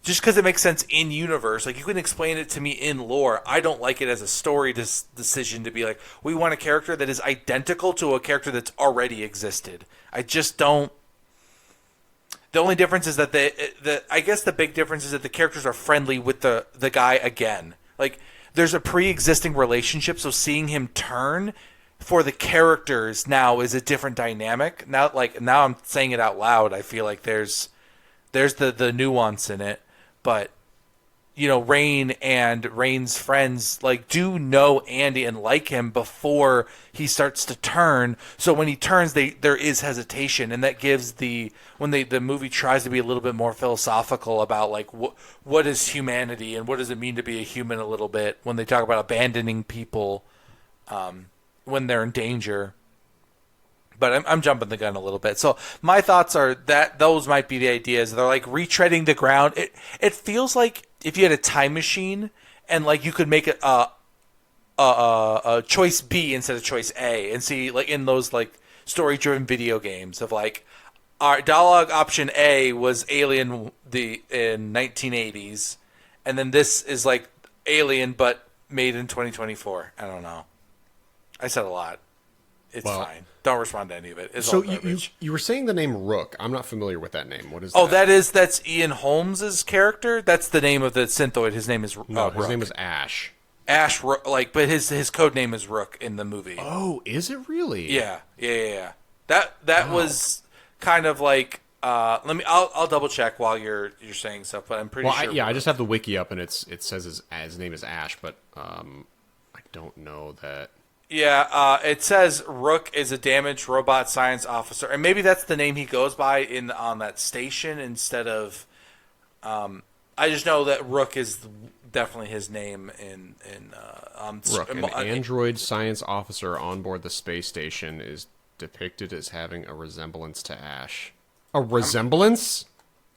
Speaker 3: just because it makes sense in universe, like you can explain it to me in lore, I don't like it as a story decision to be like, we want a character that is identical to a character that's already existed. I just don't. The only difference is that I guess the big difference is that the characters are friendly with the guy again. Like there's a pre-existing relationship, so seeing him turn for the characters now is a different dynamic. Now I'm saying it out loud, I feel like there's the nuance in it. But, you know, Rain and Rain's friends, like, do know Andy and like him before he starts to turn. So when he turns, there is hesitation. And that gives when the movie tries to be a little bit more philosophical about, like, what is humanity and what does it mean to be a human a little bit when they talk about abandoning people when they're in danger. But I'm jumping the gun a little bit. So my thoughts are that those might be the ideas. They're like retreading the ground. It feels like if you had a time machine and like you could make it a choice B instead of choice A, and see like in those like story-driven video games of like our dialogue option A was Alien in 1980s, and then this is like Alien but made in 2024. I don't know. I said a lot. It's fine. Don't respond to any of it. It's
Speaker 1: so
Speaker 3: all garbage.
Speaker 1: you were saying the name Rook. I'm not familiar with that name. What is
Speaker 3: Oh,
Speaker 1: that?
Speaker 3: that's Ian Holmes's character. That's the name of the synthoid. His name is
Speaker 1: No, his
Speaker 3: Rook.
Speaker 1: name is Ash.
Speaker 3: Ash. Like, but his code name is Rook in the movie.
Speaker 1: Oh, is it really?
Speaker 3: Yeah. That was kind of like. I'll double check while you're saying stuff, but I'm pretty sure.
Speaker 1: I just have the wiki up and it says his name is Ash, but I don't know that.
Speaker 3: Yeah, it says Rook is a damaged robot science officer, and maybe that's the name he goes by on that station instead of. I just know that Rook is definitely his name in
Speaker 1: Rook, an android science officer on board the space station, is depicted as having a resemblance to Ash. A resemblance?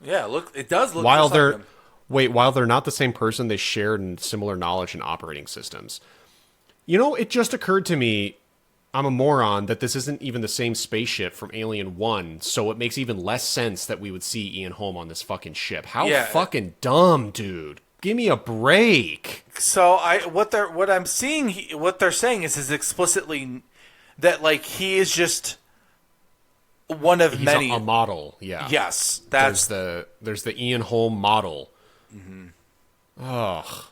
Speaker 3: Yeah, look, it does look.
Speaker 1: While
Speaker 3: just
Speaker 1: they're
Speaker 3: like him.
Speaker 1: while they're not the same person, they share similar knowledge and operating systems. You know, it just occurred to me, I'm a moron, that this isn't even the same spaceship from Alien 1, so it makes even less sense that we would see Ian Holm on this fucking ship. How fucking dumb, dude. Give me a break.
Speaker 3: So what they're saying is explicitly that like he is just one of
Speaker 1: He's
Speaker 3: many
Speaker 1: a model, yeah.
Speaker 3: Yes, that's
Speaker 1: there's the Ian Holm model.
Speaker 3: Mm-hmm.
Speaker 1: Ugh.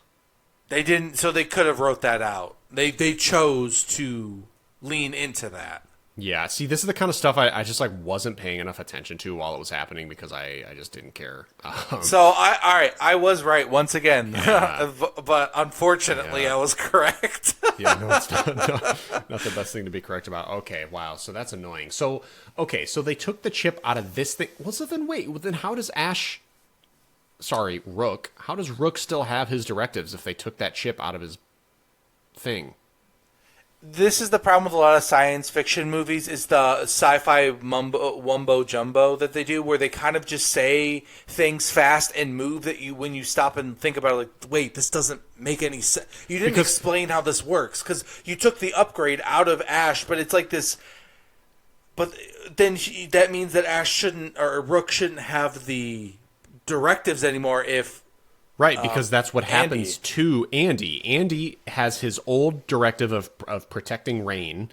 Speaker 3: They didn't, so they could have wrote that out. They chose to lean into that.
Speaker 1: Yeah, see, this is the kind of stuff I just like wasn't paying enough attention to while it was happening because I just didn't care.
Speaker 3: So I was right once again, yeah. But unfortunately I was correct.
Speaker 1: Yeah, no, it's not the best thing to be correct about. Okay, wow, so that's annoying. So so they took the chip out of this thing. Well, so then wait, then how does Rook, how does Rook still have his directives if they took that chip out of his thing?
Speaker 3: This is the problem with a lot of science fiction movies is the sci-fi wumbo jumbo that they do, where they kind of just say things fast and move that you, when you stop and think about it, like, wait, this doesn't make any sense. You didn't explain how this works because you took the upgrade out of Ash, but it's like this. But then that means that Rook shouldn't have the directives anymore if.
Speaker 1: Right, because that's what happens to Andy. Andy has his old directive of protecting Rain.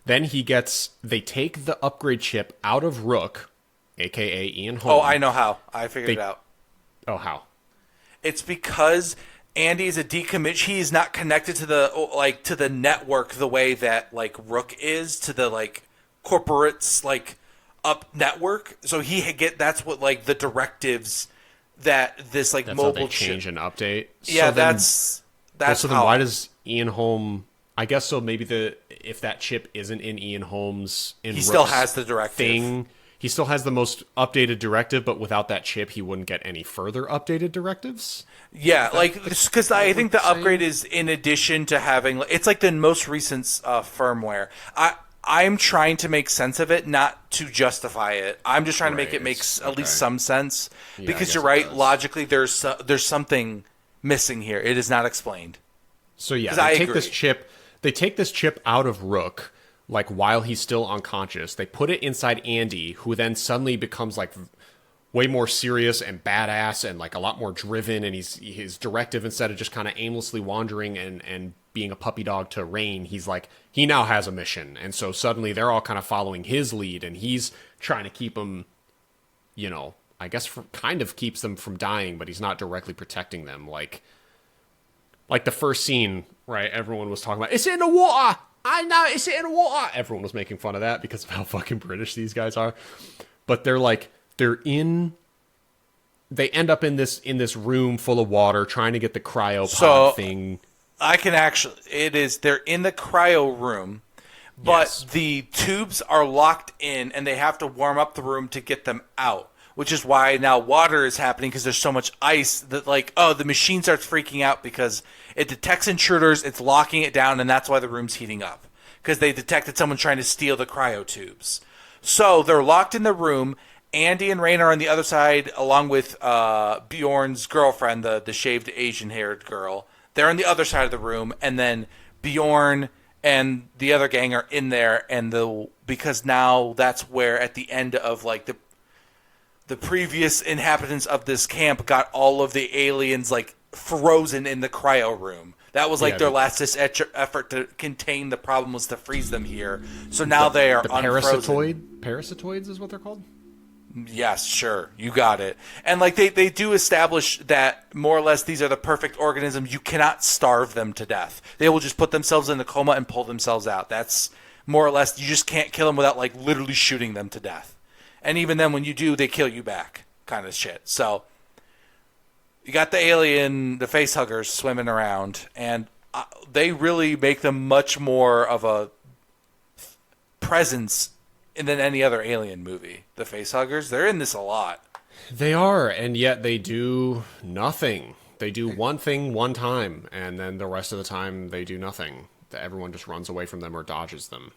Speaker 1: Then they take the upgrade chip out of Rook, a.k.a. Ian Holm.
Speaker 3: Oh, I know how. I figured it out.
Speaker 1: Oh, how?
Speaker 3: It's because Andy is a decommit. He is not connected to the network the way that like Rook is to the like corporates like up network. So that's what like the directives that this like
Speaker 1: That's
Speaker 3: mobile
Speaker 1: how they change and update.
Speaker 3: Yeah,
Speaker 1: So then-
Speaker 3: that's
Speaker 1: so then why does Ian Holm? I guess so. Maybe if that chip isn't in Ian Holmes,
Speaker 3: he still has the directive
Speaker 1: thing. He still has the most updated directive, but without that chip, he wouldn't get any further updated directives.
Speaker 3: Yeah, like because I think the upgrade is in addition to having it's like the most recent firmware. I'm trying to make sense of it, not to justify it. I'm just trying to make
Speaker 1: Right,
Speaker 3: it make
Speaker 1: it's-
Speaker 3: at least
Speaker 1: okay.
Speaker 3: some sense
Speaker 1: Yeah, I
Speaker 3: because
Speaker 1: guess
Speaker 3: you're
Speaker 1: it
Speaker 3: right.
Speaker 1: does.
Speaker 3: Logically, there's something missing here. It is not explained.
Speaker 1: So yeah,
Speaker 3: 'Cause I
Speaker 1: they take
Speaker 3: agree.
Speaker 1: this chip. They take this chip out of Rook, like while he's still unconscious. They put it inside Andy, who then suddenly becomes like way more serious and badass and like a lot more driven. And his directive, instead of just kind of aimlessly wandering and being a puppy dog to Rain, he's like he now has a mission. And so suddenly they're all kind of following his lead, and he's trying to keep them, I guess kind of keeps them from dying, but he's not directly protecting them. Like the first scene, right? Everyone was talking about, it's in the water! I know, it's in the water! Everyone was making fun of that because of how fucking British these guys are. But they end up in this room full of water trying to get the cryopod thing.
Speaker 3: They're in the cryo room, but
Speaker 1: Yes.
Speaker 3: the tubes are locked in and they have to warm up the room to get them out. Which is why now water is happening because there's so much ice that the machine starts freaking out because it detects intruders, it's locking it down, and that's why the room's heating up. Because they detected someone trying to steal the cryo tubes. So they're locked in the room. Andy and Rain are on the other side along with Bjorn's girlfriend, the shaved Asian-haired girl. They're on the other side of the room, and then Bjorn and the other gang are in there, because now that's where at the end of like the previous inhabitants of this camp got all of the aliens like frozen in the cryo room. That was like their last effort to contain the problem was to freeze them here. So now they are
Speaker 1: The
Speaker 3: unfrozen.
Speaker 1: parasitoids is what they're called?
Speaker 3: Yes, sure. You got it. And like they do establish that more or less these are the perfect organisms. You cannot starve them to death. They will just put themselves in a coma and pull themselves out. That's more or less, you just can't kill them without like literally shooting them to death. And even then when you do, they kill you back kind of shit. So you got the alien, the face huggers swimming around, and they really make them much more of a presence than any other alien movie. The face huggers, they're in this a lot.
Speaker 1: They are, and yet they do nothing. They do one thing one time, and then the rest of the time they do nothing. Everyone just runs away from them or dodges them.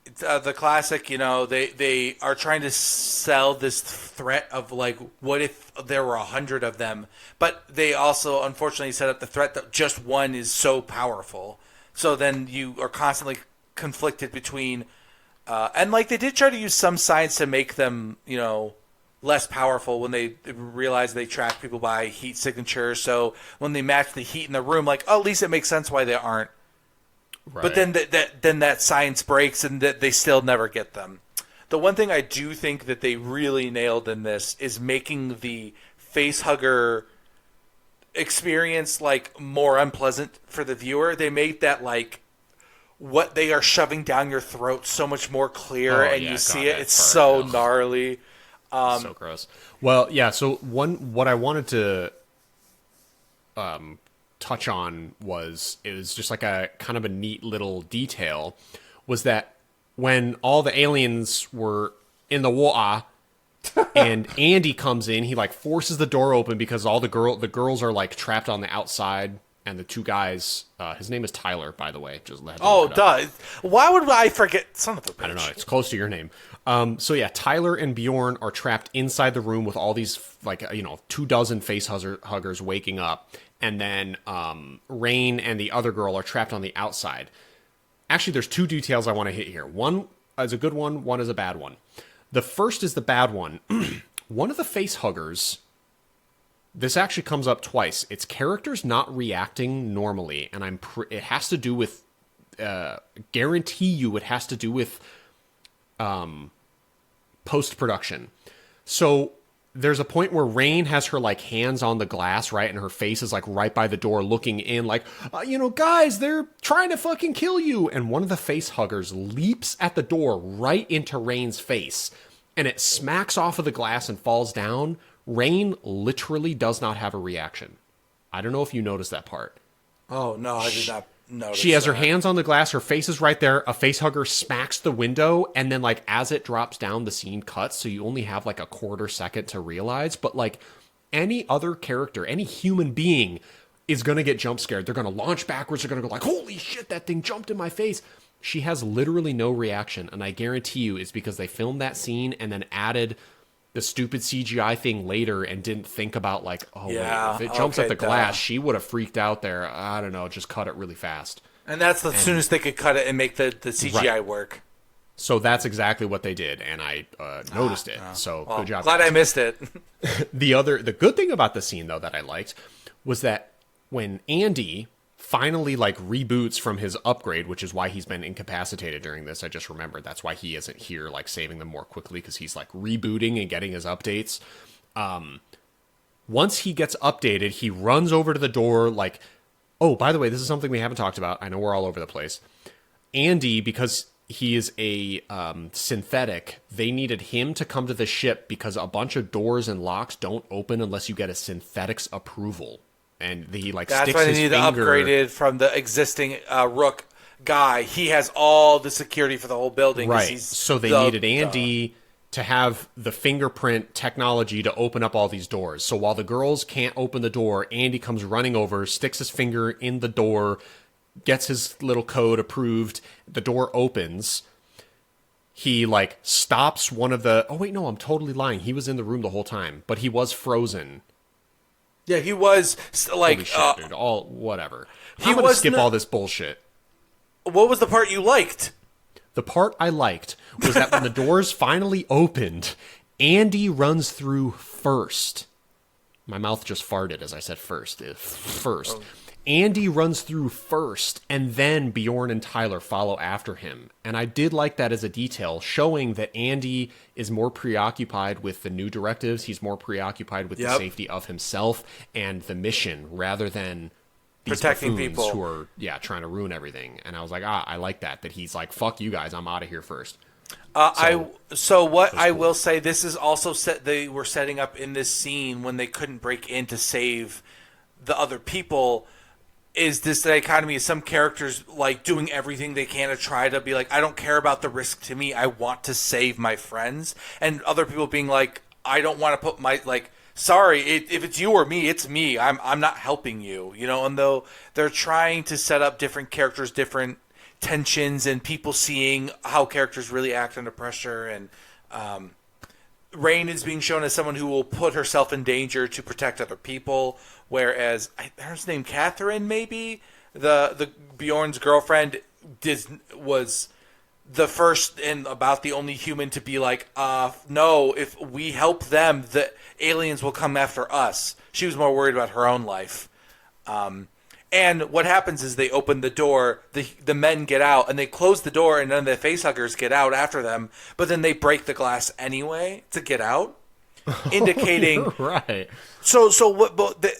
Speaker 3: The classic, they are trying to sell this threat of like, what if there were 100 of them? But they also, unfortunately, set up the threat that just one is so powerful. So then you are constantly conflicted between, and like they did try to use some science to make them, less powerful when they realized they track people by heat signature. So when they match the heat in the room, like, at least it makes sense why they aren't.
Speaker 1: Right.
Speaker 3: But then that science breaks and that they still never get them. The one thing I do think that they really nailed in this is making the face hugger experience like more unpleasant for the viewer. They made that like what they are shoving down your throat so much more clear, and you see it. It's so gnarly.
Speaker 1: So gross. Well, yeah. So what I wanted to touch on was just like a kind of a neat little detail was that when all the aliens were in the water and Andy comes in, he like forces the door open because all the girls are like trapped on the outside, and the two guys, his name is Tyler, by the way. Just let
Speaker 3: duh. Why would I forget? Son of a bitch.
Speaker 1: I don't know. It's close to your name. So yeah, Tyler and Bjorn are trapped inside the room with all these 24 face huggers waking up, and then Rain and the other girl are trapped on the outside. Actually, there's two details I want to hit here. One is a good one is a bad one. The first is the bad one. One of the face huggers, this actually comes up twice. Its character's not reacting normally, and it has to do with guarantee you it has to do with post-production. So there's a point where Rain has her like hands on the glass, right, and her face is like right by the door looking in like, guys, they're trying to fucking kill you. And one of the face huggers leaps at the door right into Rain's face, and it smacks off of the glass and falls down. Rain literally does not have a reaction. I don't know if you noticed that part.
Speaker 3: Oh, no, I did not notice.
Speaker 1: She has her hands on the glass, her face is right there, a face hugger smacks the window, and then like as it drops down, the scene cuts, so you only have like a quarter second to realize. But like any other character, any human being is gonna get jump scared. They're gonna launch backwards, they're gonna go like, holy shit, that thing jumped in my face. She has literally no reaction, and I guarantee you it's because they filmed that scene and then added the stupid CGI thing later and didn't think about like, oh,
Speaker 3: yeah,
Speaker 1: wait, if it jumps at the glass, she would have freaked out there. I don't know, just cut it really fast.
Speaker 3: And that's the soonest they could cut it and make the CGI work.
Speaker 1: So that's exactly what they did, and I noticed it. So good job.
Speaker 3: Glad I missed it.
Speaker 1: The good thing about the scene though that I liked was that when Andy finally like reboots from his upgrade, which is why he's been incapacitated during this. I just remembered that's why he isn't here like saving them more quickly, because he's like rebooting and getting his updates. Once he gets updated, he runs over to the door like, oh, by the way, this is something we haven't talked about. I know we're all over the place. Andy, because he is a synthetic, they needed him to come to the ship because a bunch of doors and locks don't open unless you get a synthetic's approval. And he like
Speaker 3: that's
Speaker 1: sticks
Speaker 3: why they
Speaker 1: his
Speaker 3: need to
Speaker 1: finger.
Speaker 3: upgrade it from the existing Rook guy. He has all the security for the whole building.
Speaker 1: Right. So they needed Andy to have the fingerprint technology to open up all these doors. So while the girls can't open the door, Andy comes running over, sticks his finger in the door, gets his little code approved. The door opens. He like stops one of the. Oh wait, no, I'm totally lying. He was in the room the whole time, but he was frozen.
Speaker 3: Yeah, he was like
Speaker 1: Holy shit, dude. All whatever.
Speaker 3: He
Speaker 1: I'm gonna
Speaker 3: was
Speaker 1: skip all this bullshit.
Speaker 3: What was the part you liked?
Speaker 1: The part I liked was that when the doors finally opened, Andy runs through first. My mouth just farted as I said first. First. Oh. Andy runs through first, and then Bjorn and Tyler follow after him. And I did like that as a detail, showing that Andy is more preoccupied with the new directives. He's more preoccupied with the safety of himself and the mission, rather than these
Speaker 3: protecting people
Speaker 1: who are trying to ruin everything. And I was like, I like that he's like, fuck you guys, I'm out of here first.
Speaker 3: I will say, this is also they were setting up in this scene when they couldn't break in to save the other people. Is this dichotomy of some characters like doing everything they can to try to be like, I don't care about the risk to me, I want to save my friends, and other people being like, I don't want to put my like, sorry, if it's you or me, it's me. I'm not helping you, And though they're trying to set up different characters, different tensions, and people seeing how characters really act under pressure, and Rain is being shown as someone who will put herself in danger to protect other people, whereas her name Catherine, maybe the Bjorn's girlfriend, was the first and about the only human to be like, no, if we help them, the aliens will come after us. She was more worried about her own life. And what happens is they open the door, the men get out, and they close the door, and then the facehuggers get out after them, but then they break the glass anyway to get out, indicating...
Speaker 1: right.
Speaker 3: So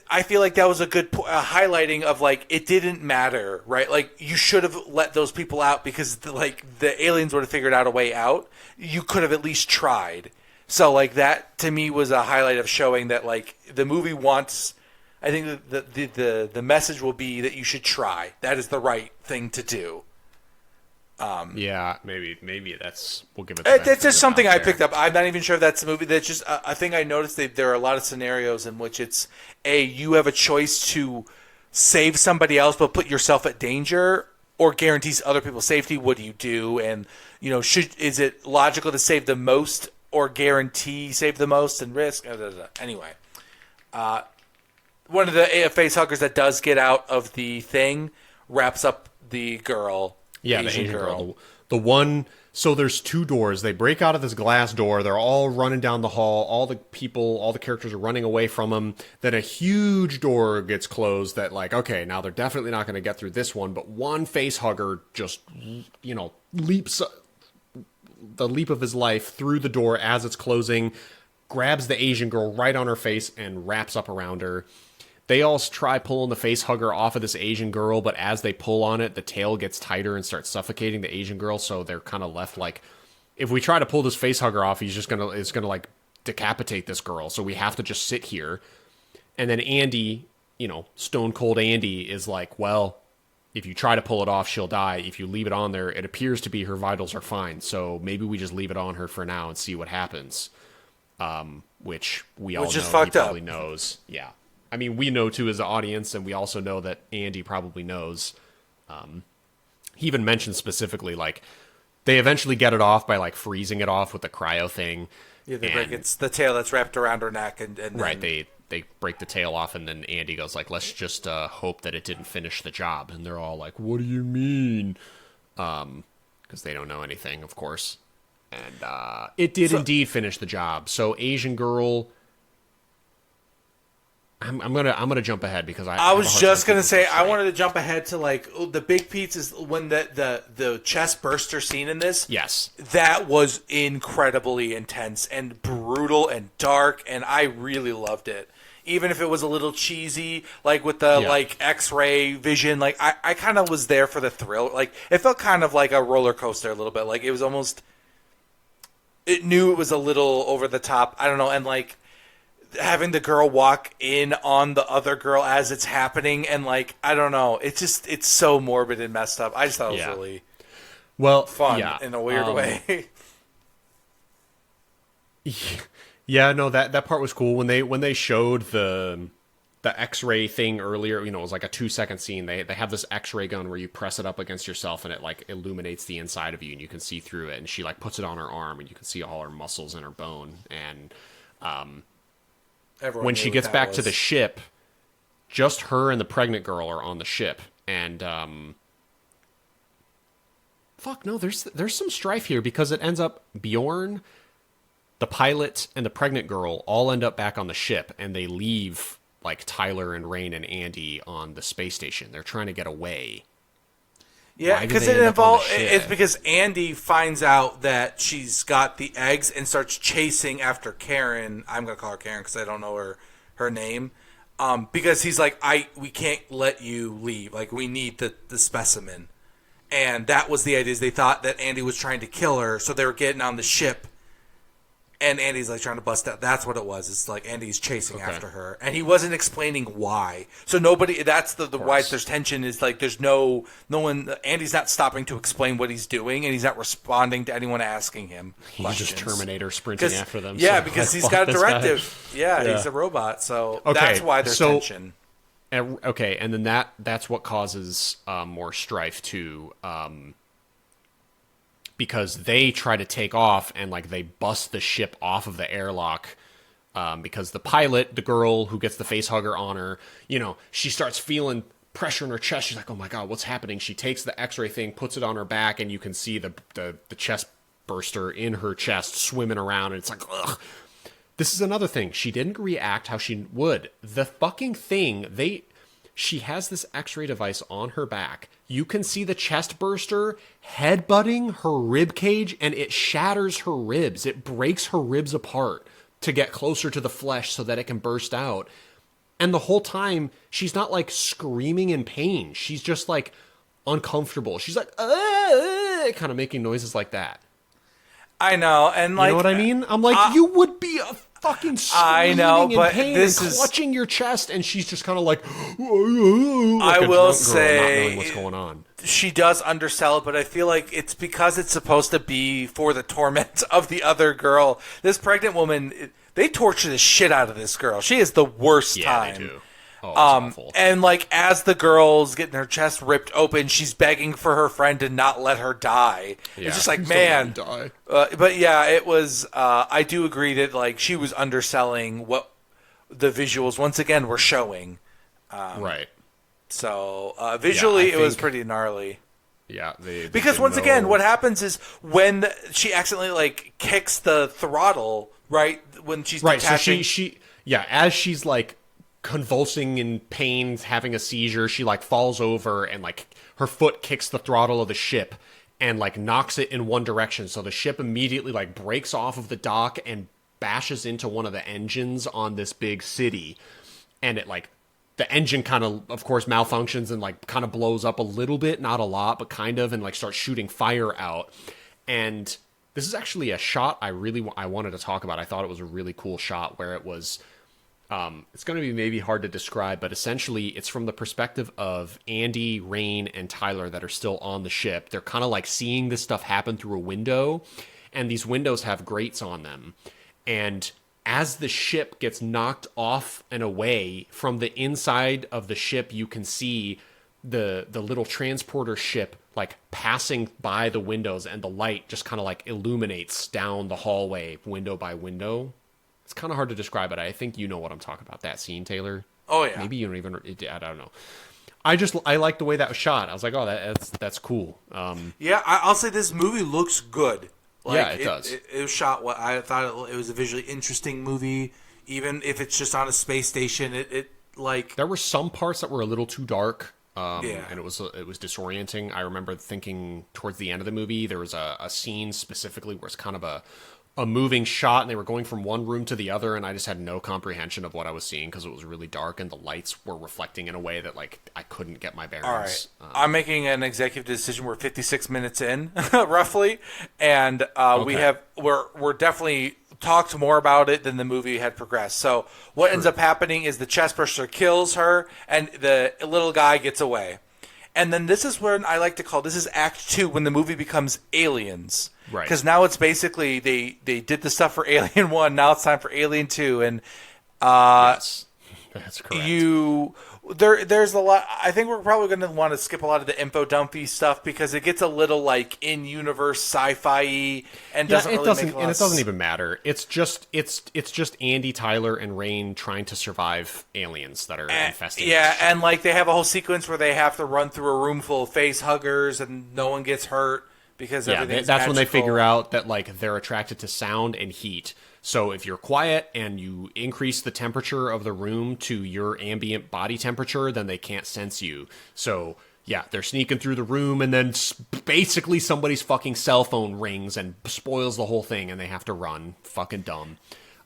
Speaker 3: I feel like that was a good highlighting of, like, it didn't matter, right? Like, you should have let those people out because, the aliens would have figured out a way out. You could have at least tried. So, like, that, to me, was a highlight of showing that, like, the movie wants... I think the message will be that you should try. That is the right thing to do.
Speaker 1: Maybe that's we'll give it.
Speaker 3: It's just something I picked up. I'm not even sure if that's the movie. That's just a thing I noticed. There are a lot of scenarios in which it's you have a choice to save somebody else but put yourself at danger, or guarantees other people's safety. What do you do? And is it logical to save the most or guarantee save the most and risk? Anyway. One of the face huggers that does get out of the thing wraps up the girl.
Speaker 1: Yeah, the Asian girl. The one. So there's two doors. They break out of this glass door. They're all running down the hall. All the characters are running away from them. Then a huge door gets closed that, like, okay, now they're definitely not going to get through this one. But one face hugger just, leaps the leap of his life through the door as it's closing, grabs the Asian girl right on her face and wraps up around her. They all try pulling the face hugger off of this Asian girl, but as they pull on it, the tail gets tighter and starts suffocating the Asian girl, so they're kind of left like, if we try to pull this face hugger off, it's gonna like decapitate this girl, so we have to just sit here. And then Andy, Stone Cold Andy is like, well, if you try to pull it off, she'll die. If you leave it on there, it appears to be her vitals are fine, so maybe we just leave it on her for now and see what happens. Which we all know he probably knows. Yeah. I mean, we know too as an audience, and we also know that Andy probably knows. He even mentioned specifically, like, they eventually get it off by, like, freezing it off with the cryo thing.
Speaker 3: Yeah, it's the tail that's wrapped around her neck. And
Speaker 1: right, they break the tail off, and then Andy goes, like, let's just hope that it didn't finish the job. And they're all like, what do you mean? Because they don't know anything, of course. And it did indeed finish the job. So Asian girl... I'm gonna jump ahead because I
Speaker 3: was just gonna say I wanted to jump ahead to like the big piece is when the chest burster scene in this.
Speaker 1: Yes,
Speaker 3: that was incredibly intense and brutal and dark, and I really loved it. Even if it was a little cheesy, like with the like X-ray vision, like I kind of was there for the thrill. Like it felt kind of like a roller coaster a little bit. Like it was almost, it knew it was a little over the top. I don't know, and like. Having the girl walk in on the other girl as it's happening, and like I don't know, it's so morbid and messed up. I just thought it was really fun in a weird way.
Speaker 1: Yeah, no, that part was cool when they showed the X-ray thing earlier. It was like a 2-second scene. They have this X-ray gun where you press it up against yourself and it like illuminates the inside of you and you can see through it. And she like puts it on her arm and you can see all her muscles and her bone. And when she gets back to the ship, just her and the pregnant girl are on the ship, and there's some strife here because it ends up Bjorn, the pilot, and the pregnant girl all end up back on the ship, and they leave like Tyler and Rain and Andy on the space station. They're trying to get away.
Speaker 3: Yeah, because it's because Andy finds out that she's got the eggs and starts chasing after Karen. I'm gonna call her Karen because I don't know her name. Because he's like, we can't let you leave. Like we need the specimen, and that was the idea. Is they thought that Andy was trying to kill her, so they were getting on the ship. And Andy's like trying to bust out. That's what it was. It's like Andy's chasing after her, and he wasn't explaining why. So nobody. That's the why there's tension. Is like there's no one. Andy's not stopping to explain what he's doing, and he's not responding to anyone asking him.
Speaker 1: He's just Terminator sprinting after them.
Speaker 3: Yeah, because he's got a directive. Yeah, he's a robot. So that's why there's tension.
Speaker 1: Okay, and then that's what causes more strife too. Because they try to take off and like they bust the ship off of the airlock because the pilot, the girl who gets the face hugger on her, she starts feeling pressure in her chest. She's like, oh my God, what's happening? She takes the X-ray thing, puts it on her back, and you can see the chest burster in her chest swimming around. And it's like, ugh. This is another thing. She didn't react how she would. The fucking thing, she has this X-ray device on her back. You can see the chest burster headbutting her rib cage, and it shatters her ribs. It breaks her ribs apart to get closer to the flesh so that it can burst out. And the whole time, she's not like screaming in pain. She's just like uncomfortable. She's like, kind of making noises like that.
Speaker 3: I know, and like,
Speaker 1: you know what I mean? I'm like, you would be a fucking screaming in pain and clutching your chest, and she's just kind of like
Speaker 3: I will say,
Speaker 1: not knowing what's going on.
Speaker 3: She does undersell it, but I feel like it's because it's supposed to be for the torment of the other girl. This pregnant woman, they torture the shit out of this girl. She is the worst time.
Speaker 1: They do. Oh, it's awful.
Speaker 3: And like as the girl's getting her chest ripped open, she's begging for her friend to not let her die. Yeah, it's just like, man.
Speaker 1: Die.
Speaker 3: But yeah, it was. I do agree that like she was underselling what the visuals once again were showing.
Speaker 1: Right.
Speaker 3: So visually, it was pretty gnarly.
Speaker 1: Yeah,
Speaker 3: because once again, what happens is when she accidentally like kicks the throttle, right when she's detaching.
Speaker 1: So she as she's like convulsing in pain, having a seizure, she like falls over and like her foot kicks the throttle of the ship and like knocks it in one direction. So the ship immediately like breaks off of the dock and bashes into one of the engines on this big city, and it like the engine kind of course malfunctions and like kind of blows up a little bit, not a lot, but kind of, and like starts shooting fire out. And this is actually a shot I wanted to talk about. I thought it was a really cool shot where it was, it's going to be maybe hard to describe, but essentially it's from the perspective of Andy, Rain, and Tyler that are still on the ship. They're kind of like seeing this stuff happen through a window, and these windows have grates on them. And as the ship gets knocked off and away from the inside of the ship, you can see the little transporter ship like passing by the windows, and the light just kind of like illuminates down the hallway window by window. It's kind of hard to describe it. I think you know what I'm talking about, that scene, Taylor.
Speaker 3: Oh yeah.
Speaker 1: Maybe you don't even. I don't know. I like the way that was shot. I was like, oh, that's cool.
Speaker 3: Yeah, I'll say this movie looks good. Like,
Speaker 1: yeah, it does.
Speaker 3: It was shot. What I thought it was a visually interesting movie, even if it's just on a space station. It like
Speaker 1: there were some parts that were a little too dark,
Speaker 3: yeah.
Speaker 1: and it was disorienting. I remember thinking towards the end of the movie there was a scene specifically where it's kind of a moving shot, and they were going from one room to the other, and I just had no comprehension of what I was seeing because it was really dark and the lights were reflecting in a way that like I couldn't get my bearings.
Speaker 3: All right. I'm making an executive decision. We're 56 minutes in, roughly, and we're definitely talked more about it than the movie had progressed. So what ends up happening is the chest burster kills her, and the little guy gets away. And then this is when I like to call, this is Act 2, when the movie becomes Aliens.
Speaker 1: Right.
Speaker 3: Because now it's basically, they did the stuff for Alien 1, now it's time for Alien 2. And
Speaker 1: yes, that's correct.
Speaker 3: There's a lot, I think we're probably going to want to skip a lot of the info dumpy stuff because it gets a little like in-universe sci-fi and doesn't really make a lot of sense.
Speaker 1: And it doesn't even matter. It's just Andy, Tyler, and Rain trying to survive aliens that are infesting.
Speaker 3: Yeah, and like they have a whole sequence where they have to run through a room full of face huggers and no one gets hurt because everything's
Speaker 1: that's
Speaker 3: magical.
Speaker 1: when they figure out that like they're attracted to sound and heat. So if you're quiet and you increase the temperature of the room to your ambient body temperature, then they can't sense you. So yeah, they're sneaking through the room, and then basically somebody's fucking cell phone rings and spoils the whole thing, and they have to run. Fucking dumb.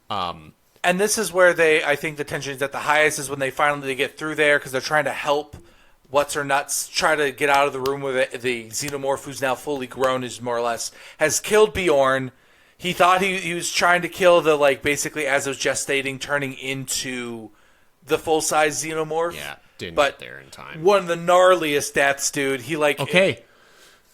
Speaker 3: And this is where I think the tension is at the highest, is when they finally get through there because they're trying to help What's-Her-Nuts try to get out of the room where the xenomorph, who's now fully grown, is more or less, has killed Bjorn. He thought he was trying to kill the, like, basically as it was gestating, turning into the full-size xenomorph.
Speaker 1: Yeah, didn't
Speaker 3: get
Speaker 1: there in time.
Speaker 3: One of the gnarliest deaths, dude. He, like...
Speaker 1: Okay.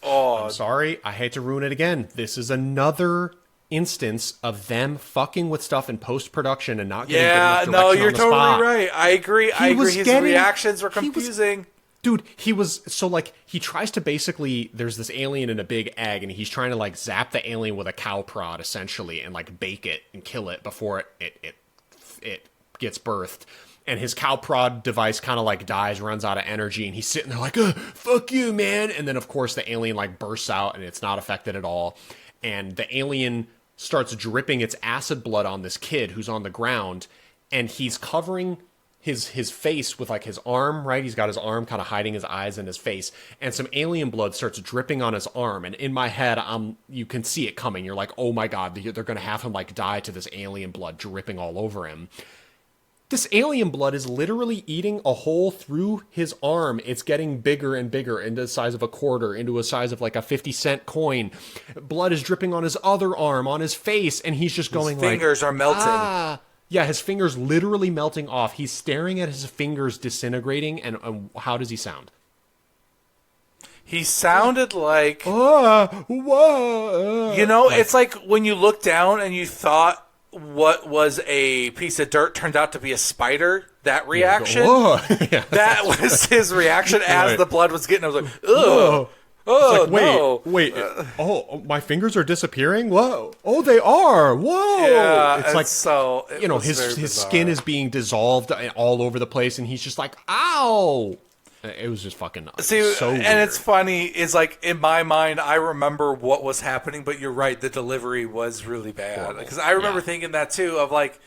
Speaker 1: I'm sorry. I hate to ruin it again. This is another instance of them fucking with stuff in post-production and not getting good enough direction on the
Speaker 3: you're totally
Speaker 1: spot.
Speaker 3: right. I agree. His reactions were confusing.
Speaker 1: Dude, he tries to basically, there's this alien in a big egg, and he's trying to, like, zap the alien with a cow prod, essentially, and, like, bake it and kill it before it gets birthed. And his cow prod device kind of, like, dies, runs out of energy, and he's sitting there like, fuck you, man! And then, of course, the alien, like, bursts out, and it's not affected at all. And the alien starts dripping its acid blood on this kid who's on the ground, and he's covering his face with like his arm, right? He's got his arm kind of hiding his eyes and his face, and some alien blood starts dripping on his arm. And in my head, you can see it coming. You're like, oh my god, they're going to have him like die to this alien blood dripping all over him. This alien blood is literally eating a hole through his arm. It's getting bigger and bigger into the size of a quarter, into a size of like a 50-cent coin. Blood is dripping on his other arm, on his face, and he's just going like...
Speaker 3: His fingers are melting.
Speaker 1: Yeah, his fingers literally melting off. He's staring at his fingers disintegrating, and how does he sound?
Speaker 3: He sounded like...
Speaker 1: Whoa.
Speaker 3: You know, it's like when you look down and you thought what was a piece of dirt turned out to be a spider. That reaction,
Speaker 1: yeah.
Speaker 3: That was his reaction as the blood was getting. I was like, ugh. Oh,
Speaker 1: like, wait. My fingers are disappearing? Whoa. Oh, they are. Whoa.
Speaker 3: Yeah,
Speaker 1: it's like,
Speaker 3: so,
Speaker 1: you know, his skin is being dissolved all over the place, and he's just like, ow. It was just fucking so weird.
Speaker 3: And it's funny, is like, in my mind, I remember what was happening, but you're right, the delivery was really bad. Because I remember thinking that, too, of like,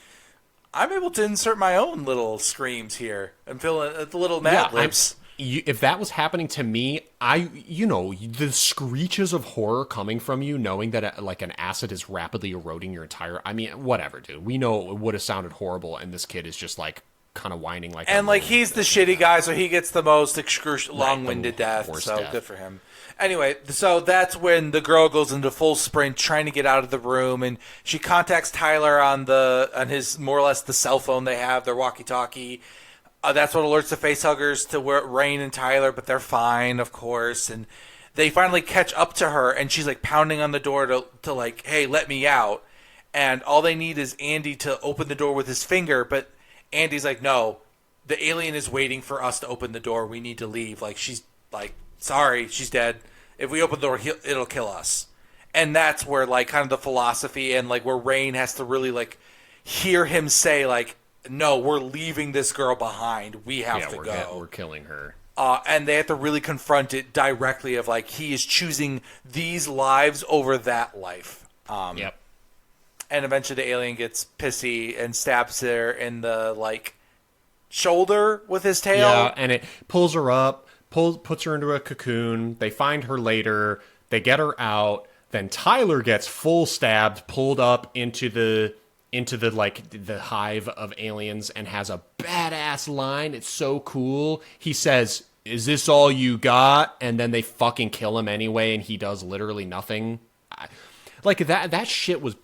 Speaker 3: I'm able to insert my own little screams here and fill in the little Mad Libs.
Speaker 1: If that was happening to me, the screeches of horror coming from you, knowing that like an acid is rapidly eroding your entire. I mean, whatever, dude. We know it would have sounded horrible, and this kid is just like kind of whining like.
Speaker 3: And like he's the shitty guy, so he gets the most long-winded death. So
Speaker 1: death.
Speaker 3: Good for him. Anyway, so that's when the girl goes into full sprint, trying to get out of the room, and she contacts Tyler on his more or less the cell phone they have, their walkie-talkie. That's what alerts the facehuggers to where Rain and Tyler, but they're fine, of course. And they finally catch up to her, and she's like pounding on the door to like, hey, let me out. And all they need is Andy to open the door with his finger, but Andy's like, no, the alien is waiting for us to open the door. We need to leave. Like, she's like, sorry, she's dead. If we open the door, it'll kill us. And that's where like kind of the philosophy and like where Rain has to really like hear him say like, no, we're leaving this girl behind. We have to go.
Speaker 1: We're killing her.
Speaker 3: And they have to really confront it directly of like he is choosing these lives over that life.
Speaker 1: Yep.
Speaker 3: And eventually the alien gets pissy and stabs her in the like shoulder with his tail.
Speaker 1: Yeah, and it pulls her up, puts her into a cocoon. They find her later. They get her out. Then Tyler gets full stabbed, pulled up into the like the hive of aliens, and has a badass line. It's so cool. He says, "Is this all you got?" And then they fucking kill him anyway, and he does literally nothing. Like that shit was.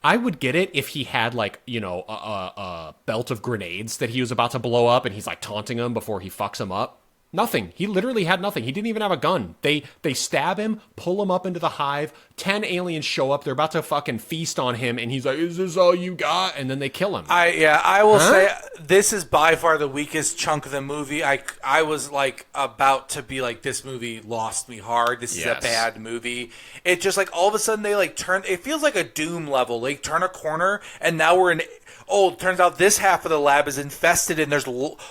Speaker 1: I would get it if he had like, a belt of grenades that he was about to blow up, and he's like taunting him before he fucks him up. Nothing. He literally had nothing. He didn't even have a gun. They stab him, pull him up into the hive. 10 aliens show up. They're about to fucking feast on him, and he's like, "Is this all you got?" And then they kill him.
Speaker 3: I will say this is by far the weakest chunk of the movie. I was like about to be like, this movie lost me hard. This is a bad movie. It just like all of a sudden they like turn. It feels like a Doom level. They turn a corner, and now we're in. Oh, it turns out this half of the lab is infested, and there's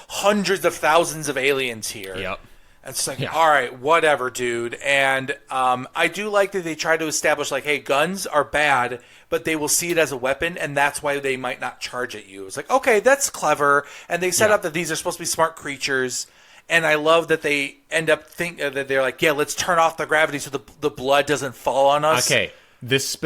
Speaker 3: hundreds of thousands of aliens here.
Speaker 1: Yep.
Speaker 3: And it's like, all right, whatever, dude. And I do like that they try to establish, like, hey, guns are bad, but they will see it as a weapon, and that's why they might not charge at you. It's like, okay, that's clever. And they set up that these are supposed to be smart creatures. And I love that they end up that they're like, yeah, let's turn off the gravity so the blood doesn't fall on us.
Speaker 1: Okay. This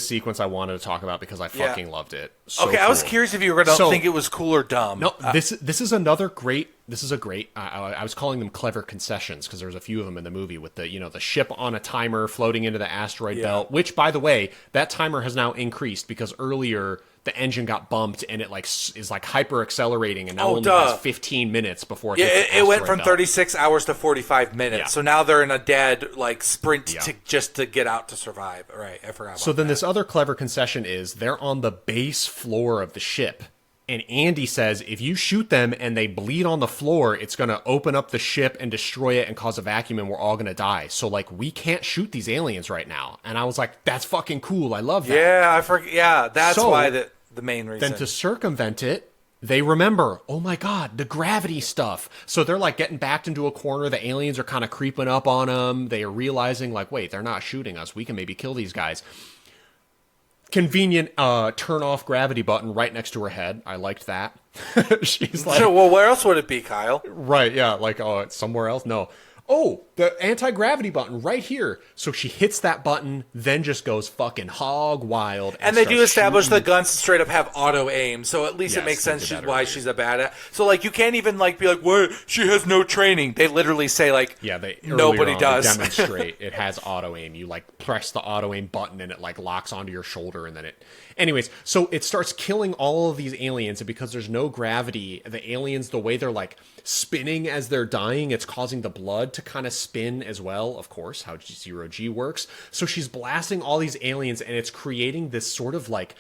Speaker 1: sequence I wanted to talk about because I fucking loved it. So
Speaker 3: okay, I was curious if you were going to think it was cool or dumb.
Speaker 1: No, this is another great. This is a great. I was calling them clever concessions because there's a few of them in the movie with the the ship on a timer floating into the asteroid belt. Which, by the way, that timer has now increased because earlier the engine got bumped and it like is like hyper accelerating and now only has 15 minutes before
Speaker 3: it went from 36 hours to 45 minutes.
Speaker 1: Yeah.
Speaker 3: So now they're in a dead like sprint to get out to survive. Right, I forgot about
Speaker 1: So then
Speaker 3: that.
Speaker 1: this other clever concession is they're on the base floor of the ship. And Andy says, if you shoot them and they bleed on the floor, it's going to open up the ship and destroy it and cause a vacuum and we're all going to die. So, like, we can't shoot these aliens right now. And I was like, that's fucking cool. I love that.
Speaker 3: Yeah, I forget. Yeah, that's why the main reason.
Speaker 1: Then to circumvent it, they remember, oh my God, the gravity stuff. So they're like getting backed into a corner. The aliens are kind of creeping up on them. They are realizing, like, wait, they're not shooting us. We can maybe kill these guys. Convenient turn off gravity button right next to her head. I liked that. She's like,
Speaker 3: sure, well, where else would it be, Kyle?
Speaker 1: Right, yeah, like, oh, it's somewhere else? No. Oh, the anti-gravity button right here. So she hits that button, then just goes fucking hog wild.
Speaker 3: And they do establish the guns straight up have auto aim, so at least it makes sense why she's a badass. So like you can't even like be like, what? She has no training. They literally say like, nobody does.
Speaker 1: They demonstrate it has auto aim. You like press the auto aim button and it like locks onto your shoulder and then it. Anyways, so it starts killing all of these aliens, and because there's no gravity, the aliens, the way they're like spinning as they're dying, it's causing the blood to kind of spin as well, of course, how zero-G works. So she's blasting all these aliens, and it's creating this sort of like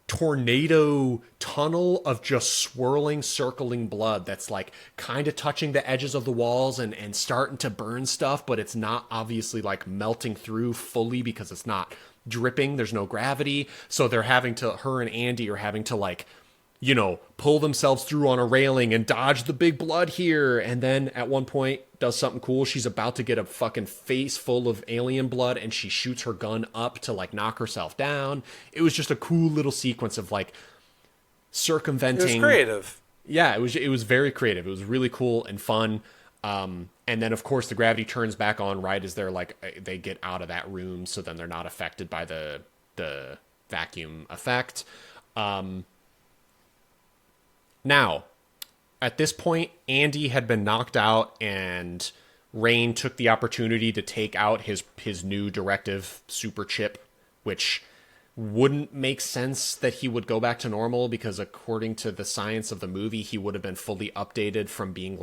Speaker 1: tornado tunnel of just swirling, circling blood that's like kind of touching the edges of the walls and starting to burn stuff, but it's not obviously like melting through fully because it's not dripping. There's no gravity. So her and Andy are having to like, pull themselves through on a railing and dodge the big blood here. And then at one point does something cool. She's about to get a fucking face full of alien blood and she shoots her gun up to like knock herself down. It was just a cool little sequence of like circumventing.
Speaker 3: It was creative.
Speaker 1: Yeah, it was very creative. It was really cool and fun. And then, of course, the gravity turns back on right as they're like they get out of that room, so then they're not affected by the vacuum effect. Now, at this point, Andy had been knocked out, and Rain took the opportunity to take out his new directive super chip, which wouldn't make sense that he would go back to normal, because according to the science of the movie, he would have been fully updated from being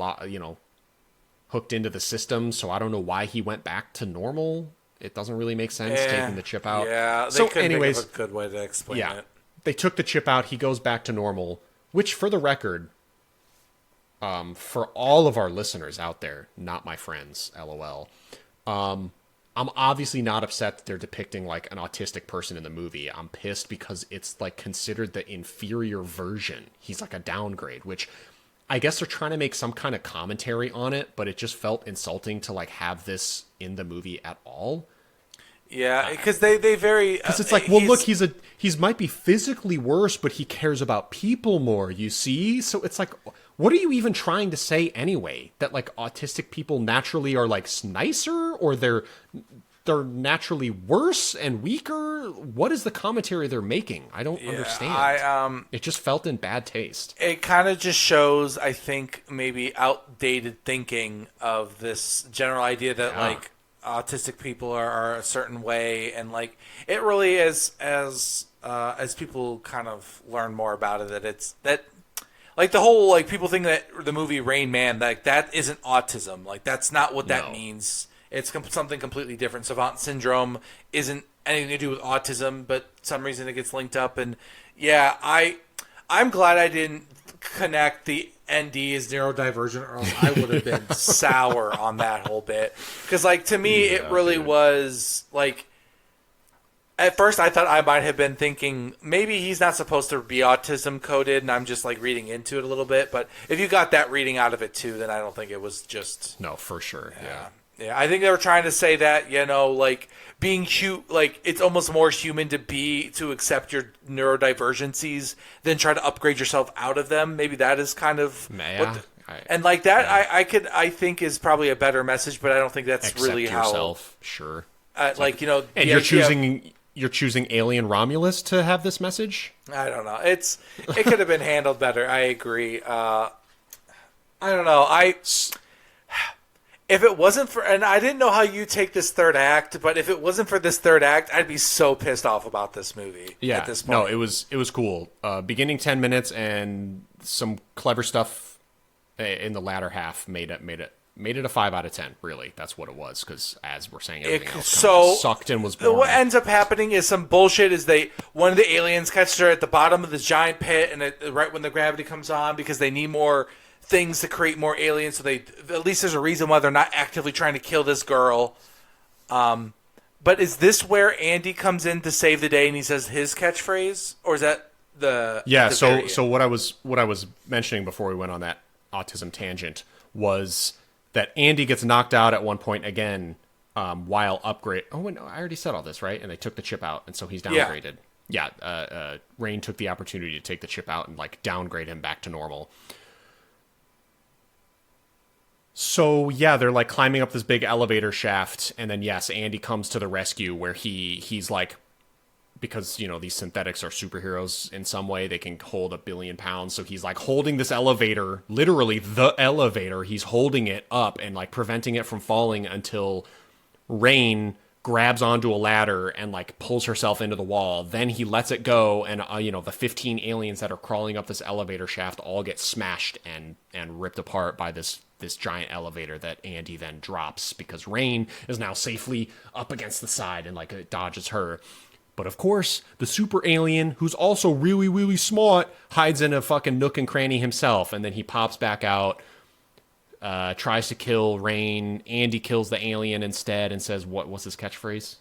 Speaker 1: hooked into the system. So I don't know why he went back to normal. It doesn't really make sense taking the chip out.
Speaker 2: Yeah, they couldn't think of a good way to explain it.
Speaker 1: They took the chip out. He goes back to normal, which, for the record, for all of our listeners out there, not my friends, LOL, I'm obviously not upset that they're depicting like an autistic person in the movie. I'm pissed because it's like considered the inferior version. He's like a downgrade, which I guess they're trying to make some kind of commentary on it, but it just felt insulting to like have this in the movie at all.
Speaker 3: Yeah, because they very...
Speaker 1: Because it's like, well, look, he's might be physically worse, but he cares about people more, you see? So it's like, what are you even trying to say anyway? That like autistic people naturally are like nicer, or they're naturally worse and weaker? What is the commentary they're making? I don't understand. It just felt in bad taste.
Speaker 3: It kind of just shows, I think, maybe outdated thinking of this general idea that like autistic people are a certain way, and like it really is as people kind of learn more about it, that it's that like the whole like people think that the movie Rain Man, like that isn't autism. Like that's not what that means. It's something completely different. Savant syndrome isn't anything to do with autism, but some reason it gets linked up. And yeah, I'm glad I didn't connect the ND as neurodivergent, or else I would have been sour on that whole bit. Because like to me, it really was like. At first, I thought I might have been thinking maybe he's not supposed to be autism coded, and I'm just like reading into it a little bit. But if you got that reading out of it too, then I don't think it was just
Speaker 1: no, for sure.
Speaker 3: Yeah. I think they were trying to say that, like being cute, like it's almost more human to accept your neurodivergencies than try to upgrade yourself out of them. Maybe that is kind of and like that. I think is probably a better message, but I don't think that's
Speaker 1: accept
Speaker 3: really
Speaker 1: yourself, how. Sure.
Speaker 3: And
Speaker 1: you're choosing Alien Romulus to have this message?
Speaker 3: I don't know. It could have been handled better. I agree. I don't know. If it wasn't for, and I didn't know how you take this third act, but if it wasn't for this third act, I'd be so pissed off about this movie.
Speaker 1: Yeah.
Speaker 3: At this point.
Speaker 1: No, it was cool. Beginning 10 minutes and some clever stuff in the latter half made it a 5 out of 10. Really, that's what it was. Because as we're saying, everything else kind of sucked and was boring.
Speaker 3: What ends up happening is some bullshit. Is one of the aliens catches her at the bottom of this giant pit, and right when the gravity comes on, because they need more things to create more aliens. So at least there's a reason why they're not actively trying to kill this girl. But is this where Andy comes in to save the day and he says his catchphrase, or is that the
Speaker 1: So what I was mentioning before we went on that autism tangent was that Andy gets knocked out at one point again while upgrade. Oh, no, I already said all this, right? And they took the chip out, and so he's downgraded. Yeah, Rain took the opportunity to take the chip out and like downgrade him back to normal. So yeah, they're like climbing up this big elevator shaft, and then yes, Andy comes to the rescue, where he's like, because these synthetics are superheroes in some way, they can hold 1 billion pounds. So he's like holding this elevator, literally the elevator. He's holding it up and like preventing it from falling until Rain grabs onto a ladder and like pulls herself into the wall. Then he lets it go, and the 15 aliens that are crawling up this elevator shaft all get smashed and ripped apart by this giant elevator that Andy then drops, because Rain is now safely up against the side and like it dodges her. But of course, the super alien, who's also really, really smart, hides in a fucking nook and cranny himself, and then he pops back out, tries to kill Rain. Andy kills the alien instead and says, what's his catchphrase?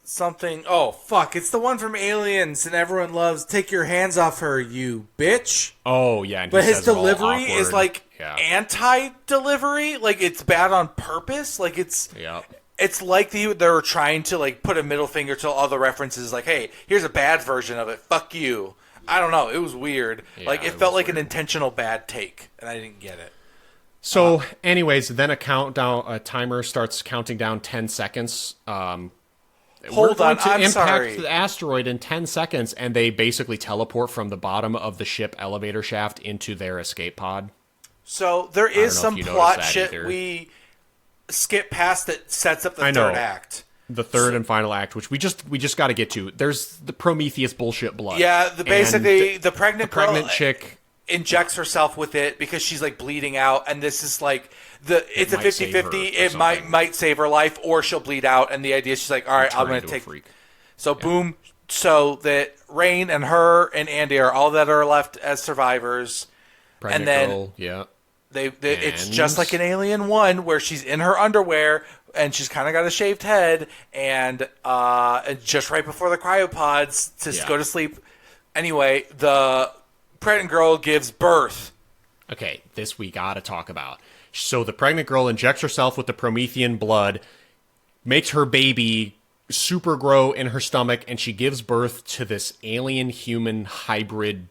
Speaker 3: Something. Oh, fuck. It's the one from Aliens, and everyone loves, take your hands off her, you bitch.
Speaker 1: Oh, yeah. And
Speaker 3: but his delivery is like anti-delivery. Like, it's bad on purpose. Like, it's...
Speaker 1: Yeah.
Speaker 3: It's like they were trying to like put a middle finger to all the references. Like, hey, here's a bad version of it. Fuck you. I don't know. It was weird. Yeah, it felt like an intentional bad take, and I didn't get it.
Speaker 1: So, anyways, then a timer starts counting down 10 seconds.
Speaker 3: Hold on, I'm
Speaker 1: impact
Speaker 3: sorry.
Speaker 1: the asteroid in 10 seconds, and they basically teleport from the bottom of the ship elevator shaft into their escape pod.
Speaker 3: So there is some plot shit
Speaker 1: either.
Speaker 3: we skip past that sets up the third act.
Speaker 1: The third and final act, which we just got to get to. There's the Prometheus bullshit blood.
Speaker 3: Yeah, basically the pregnant
Speaker 1: chick
Speaker 3: injects herself with it because she's like bleeding out, and this is like it's a 50-50. It might save her life, or she'll bleed out. And the idea is she's like, all right, I'm going to take. So boom, so that Rain and her and Andy are all that are left as survivors.
Speaker 1: Pregnant
Speaker 3: and then
Speaker 1: girl, yeah.
Speaker 3: It's just like an Alien 1 where she's in her underwear and she's kind of got a shaved head and just right before the cryopods to go to sleep. Anyway, the pregnant girl gives birth.
Speaker 1: Okay, this we got to talk about. So the pregnant girl injects herself with the Promethean blood, makes her baby super grow in her stomach, and she gives birth to this alien-human hybrid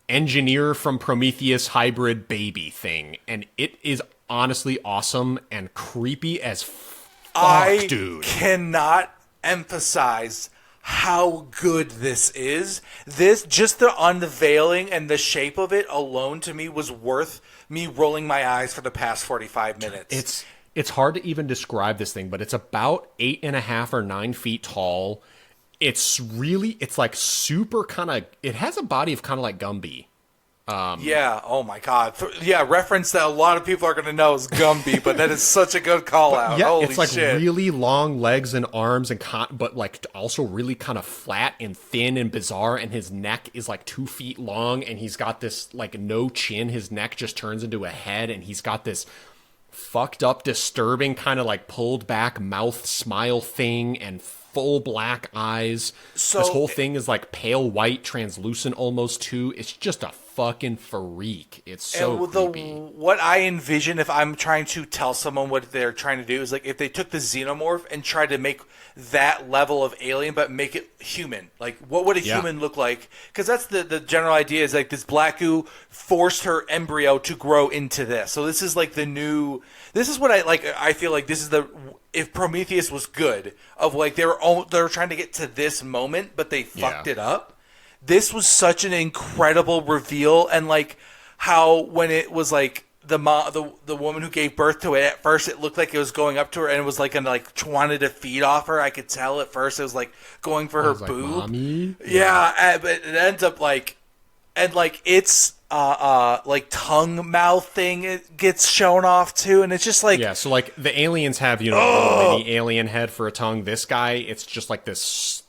Speaker 1: engineer from Prometheus hybrid baby thing. And it is honestly awesome and creepy as fuck, dude.
Speaker 3: I cannot emphasize how good this is. This, just the unveiling and the shape of it alone to me was worth me rolling my eyes for the past 45 minutes.
Speaker 1: It's hard to even describe this thing, but it's about 8.5 or 9 feet tall. It's like super kind of, it has a body of kind of like Gumby.
Speaker 3: Yeah, oh my god. Reference that a lot of people are going to know is Gumby, but that is such a good call out.
Speaker 1: Yeah,
Speaker 3: Holy
Speaker 1: it's like
Speaker 3: shit.
Speaker 1: really long legs and arms, but like also really kind of flat and thin and bizarre, and his neck is like 2 feet long, and he's got this like no chin. His neck just turns into a head, and he's got this fucked up, disturbing kind of like pulled back mouth smile thing and full black eyes. So this whole thing is like pale white, translucent almost too. It's just a fucking freak. It's so creepy.
Speaker 3: What I envision if I'm trying to tell someone what they're trying to do is like if they took the xenomorph and tried to make that level of alien but make it human. Like what would a human look like? Because that's the general idea is like this black goo forced her embryo to grow into this. So this is like this is what I like. I feel like this is if Prometheus was good of like they were trying to get to this moment but they fucked it up. This was such an incredible reveal, and like how when it was like the woman who gave birth to it, at first it looked like it was going up to her and it was like wanted to feed off her. I could tell at first it was like going for her boob.
Speaker 1: Mommy?
Speaker 3: Yeah, but it ends up like it's like tongue mouth thing it gets shown off too, and it's just like
Speaker 1: so like the aliens have a little mini alien head for a tongue. This guy, it's just like this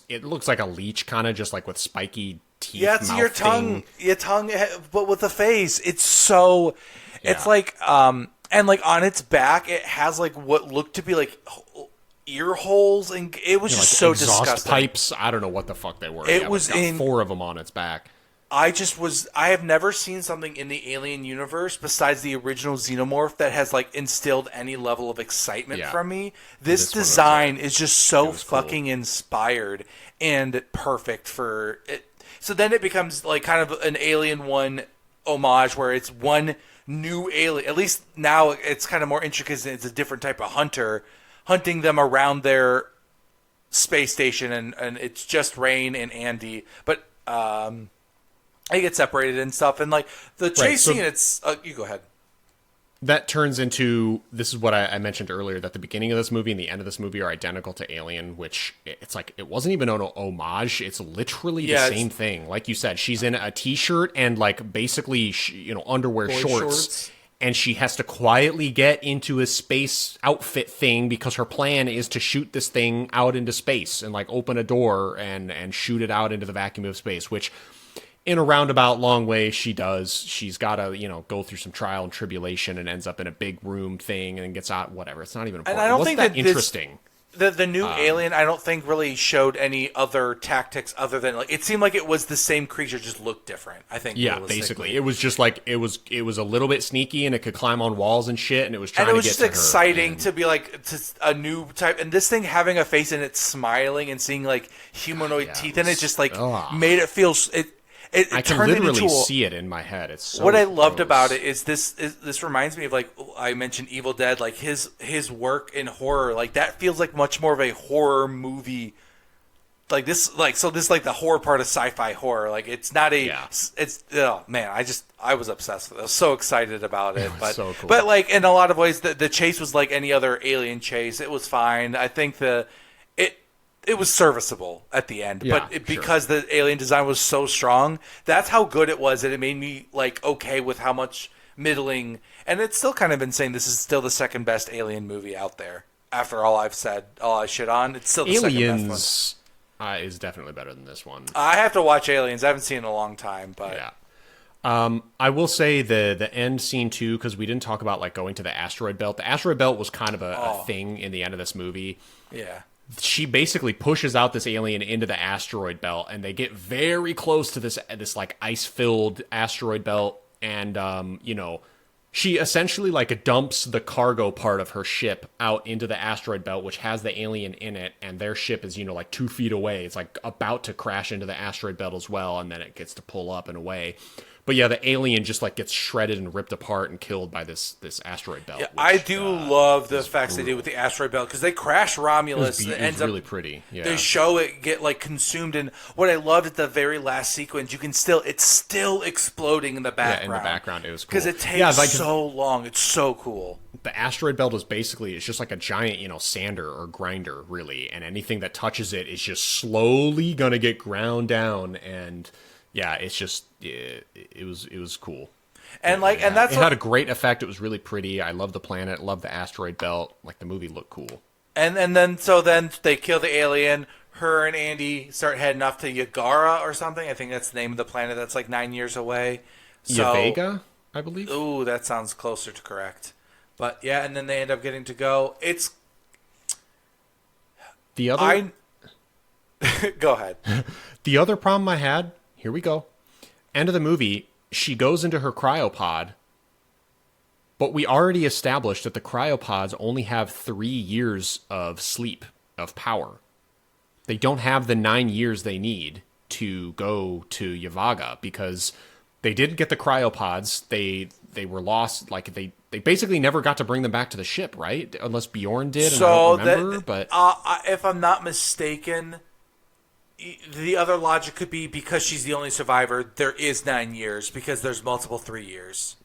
Speaker 1: it looks like a leech kind of just like with spiky teeth.
Speaker 3: Yeah, it's your tongue, but with a face. It's so it's like and like on its back it has like what looked to be like ear holes, and it was just so
Speaker 1: exhaust
Speaker 3: disgusting.
Speaker 1: Pipes, I don't know what the fuck they were.
Speaker 3: It was
Speaker 1: got 4 of them on its back.
Speaker 3: I have never seen something in the Alien universe besides the original Xenomorph that has like instilled any level of excitement from me. This design is just so fucking inspired and perfect for it. So then it becomes like kind of an Alien 1 homage where it's one new alien. At least now it's kind of more intricate. It's a different type of hunter hunting them around their space station, and it's just Rain and Andy. But they get separated and stuff, and like the chase scene, it's you go ahead.
Speaker 1: That turns into, this is what I mentioned earlier, that the beginning of this movie and the end of this movie are identical to Alien, which it's like, it wasn't even an homage. It's literally the same thing. Like you said, she's in a t-shirt and like basically, underwear shorts. And she has to quietly get into a space outfit thing because her plan is to shoot this thing out into space and like open a door and shoot it out into the vacuum of space, which in a roundabout long way she does. She's got to, go through some trial and tribulation and ends up in a big room thing and gets out, whatever. It's not even important.
Speaker 3: And I don't think that
Speaker 1: interesting.
Speaker 3: The new Alien, I don't think really showed any other tactics other than like it seemed like it was the same creature, just looked different. I think.
Speaker 1: Yeah, basically, it was just like it was a little bit sneaky and it could climb on walls and shit, and it was trying to get to her. And it was just exciting
Speaker 3: to be like a new type, and this thing having a face and it's smiling and seeing like humanoid teeth in it, just like made it feel
Speaker 1: I can literally see it in my head. It's so
Speaker 3: what I loved
Speaker 1: gross.
Speaker 3: about it is this reminds me of, like, I mentioned Evil Dead, like his work in horror, like that feels like much more of a horror movie. Like this, like the horror part of sci-fi horror. Like it's not it's oh man, I was obsessed with it. I was so excited about it. But
Speaker 1: so cool.
Speaker 3: But like in a lot of ways, the chase was like any other Alien chase. It was fine. I think it was serviceable at the end,
Speaker 1: Yeah,
Speaker 3: because the alien design was so strong, that's how good it was that it made me like okay with how much middling. And it's still kind of insane. This is still the second best Alien movie out there. After all I've said, all I shit on, it's still the second best one.
Speaker 1: Is definitely better than this one.
Speaker 3: I have to watch Aliens. I haven't seen it in a long time, but
Speaker 1: yeah. I will say the end scene too, because we didn't talk about like going to the asteroid belt. The asteroid belt was kind of a thing in the end of this movie.
Speaker 3: Yeah.
Speaker 1: She basically pushes out this alien into the asteroid belt, and they get very close to this like ice-filled asteroid belt, and she essentially like dumps the cargo part of her ship out into the asteroid belt, which has the alien in it, and their ship is like 2 feet away. It's like about to crash into the asteroid belt as well, and then it gets to pull up and away. But yeah, the alien just like gets shredded and ripped apart and killed by this asteroid belt.
Speaker 3: Yeah, I do love the effects they did with the asteroid belt, because they crash Romulus.
Speaker 1: It was really pretty. Yeah.
Speaker 3: They show it get like consumed, and what I loved at the very last sequence, it's still exploding in the background.
Speaker 1: Yeah, in the background, it was cool
Speaker 3: because it takes so long. It's so cool.
Speaker 1: The asteroid belt is basically, it's just like a giant, sander or grinder, really, and anything that touches it is just slowly gonna get ground down. And yeah, it's just it was cool.
Speaker 3: And it
Speaker 1: had a great effect. It was really pretty. I love the planet. Love the asteroid belt. Like the movie looked cool.
Speaker 3: And then they kill the alien. Her and Andy start heading off to Yagara or something. I think that's the name of the planet. That's like 9 years away.
Speaker 1: Yavega, I believe.
Speaker 3: Ooh, that sounds closer to correct. But yeah, and then they end up getting to go. It's
Speaker 1: the other.
Speaker 3: Go ahead.
Speaker 1: The other problem I had. Here we go. End of the movie, she goes into her cryopod, but we already established that the cryopods only have 3 years of sleep, of power. They don't have the 9 years they need to go to Yavaga, because they didn't get the cryopods. They were lost. Like they basically never got to bring them back to the ship, right? Unless Bjorn did, and I don't remember. But
Speaker 3: if I'm not mistaken, the other logic could be because she's the only survivor, there is 9 years, because there's multiple 3 years.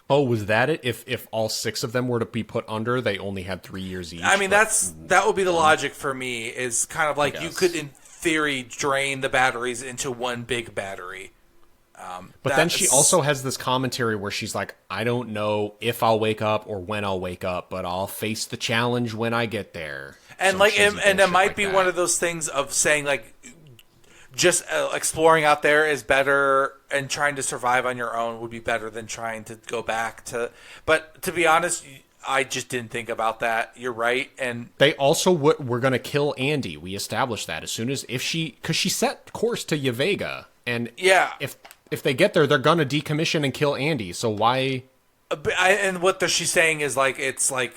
Speaker 1: Oh, was that it? If all 6 of them were to be put under, they only had 3 years each.
Speaker 3: I mean, that would be the logic for me, is kind of like you could, in theory, drain the batteries into one big battery.
Speaker 1: But then she also has this commentary where she's like, I don't know if I'll wake up or when I'll wake up, but I'll face the challenge when I get there.
Speaker 3: And it might be one of those things of saying like, just exploring out there is better, and trying to survive on your own would be better than trying to go back to. But to be honest, I just didn't think about that. You're right, and
Speaker 1: they also were going to kill Andy. We established that because she set course to Yavega, and
Speaker 3: yeah,
Speaker 1: if they get there, they're going to decommission and kill Andy. So why?
Speaker 3: And what she's saying is like, it's like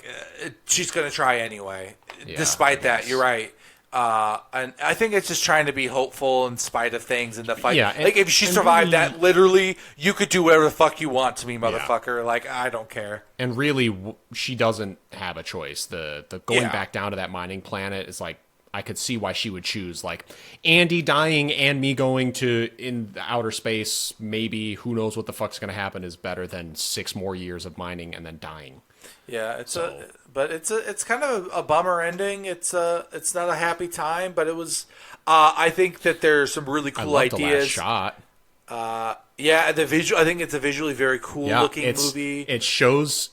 Speaker 3: she's going to try anyway. Yeah, despite that, you're right. And I think it's just trying to be hopeful in spite of things in the fight. Yeah, like if she survived that, literally, you could do whatever the fuck you want to me, motherfucker. Yeah. Like, I don't care.
Speaker 1: And really, she doesn't have a choice. The going back down to that mining planet is like, I could see why she would choose like Andy dying and me going to in the outer space. Maybe, who knows what the fuck's going to happen, is better than 6 more years of mining and then dying.
Speaker 3: Yeah, it's kind of a bummer ending. It's not a happy time, but it was. I think that there's some really cool ideas.
Speaker 1: The last shot.
Speaker 3: Yeah, the visual. I think it's a visually very cool looking movie.
Speaker 1: It shows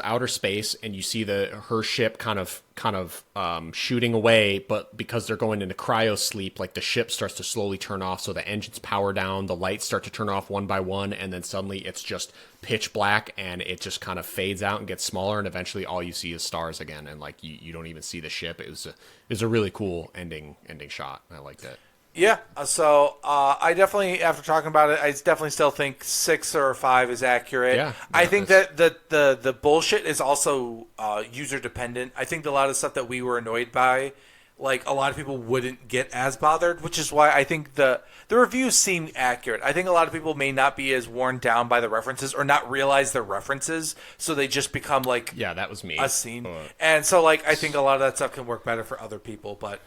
Speaker 1: outer space, and you see her ship kind of shooting away, but because they're going into cryo sleep, like the ship starts to slowly turn off, so the engines power down, the lights start to turn off one by one, and then suddenly it's just pitch black, and it just kind of fades out and gets smaller, and eventually all you see is stars again, and like you don't even see the ship. It was a really cool ending shot. I liked it.
Speaker 3: Yeah, so I definitely, after talking about it, I definitely still think 6 or 5 is accurate.
Speaker 1: Yeah,
Speaker 3: I think that the bullshit is also user dependent. I think a lot of stuff that we were annoyed by like a lot of people wouldn't get as bothered, which is why I think the reviews seem accurate. I think a lot of people may not be as worn down by the references or not realize the references, so they just become like
Speaker 1: that was me
Speaker 3: a scene. And so like I think a lot of that stuff can work better for other people. But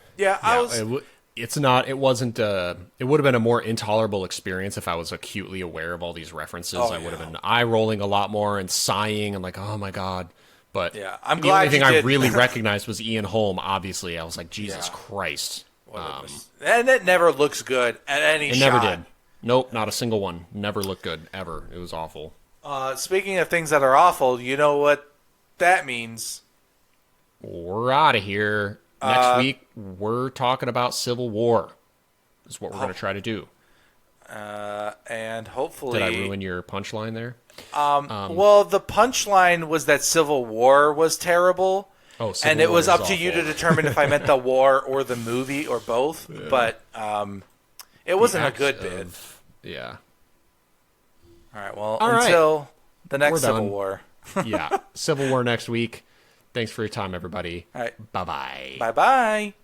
Speaker 1: it's not. It wasn't. It would have been a more intolerable experience if I was acutely aware of all these references. I would have been eye rolling a lot more and sighing and like, oh my god. But
Speaker 3: I'm
Speaker 1: the
Speaker 3: glad
Speaker 1: only thing
Speaker 3: you
Speaker 1: I
Speaker 3: did.
Speaker 1: really recognized was Ian Holm. Obviously, I was like, Jesus Christ.
Speaker 3: And it never looks good at any shot.
Speaker 1: It never did. Nope, not a single one. Never looked good ever. It was awful.
Speaker 3: Speaking of things that are awful, you know what that means?
Speaker 1: We're out of here. Next week, we're talking about Civil War. Is what we're going to try to do.
Speaker 3: And hopefully...
Speaker 1: Did I ruin your punchline there?
Speaker 3: Well, the punchline was that Civil War was terrible.
Speaker 1: Oh, Civil
Speaker 3: and it
Speaker 1: War
Speaker 3: was up
Speaker 1: is
Speaker 3: to you
Speaker 1: awful.
Speaker 3: to determine if I meant the war or the movie or both. Yeah. But it wasn't a good bit.
Speaker 1: Yeah.
Speaker 3: All right, well, until the next Civil War.
Speaker 1: Yeah, Civil War next week. Thanks for your time, everybody.
Speaker 3: All right.
Speaker 1: Bye-bye.
Speaker 3: Bye-bye.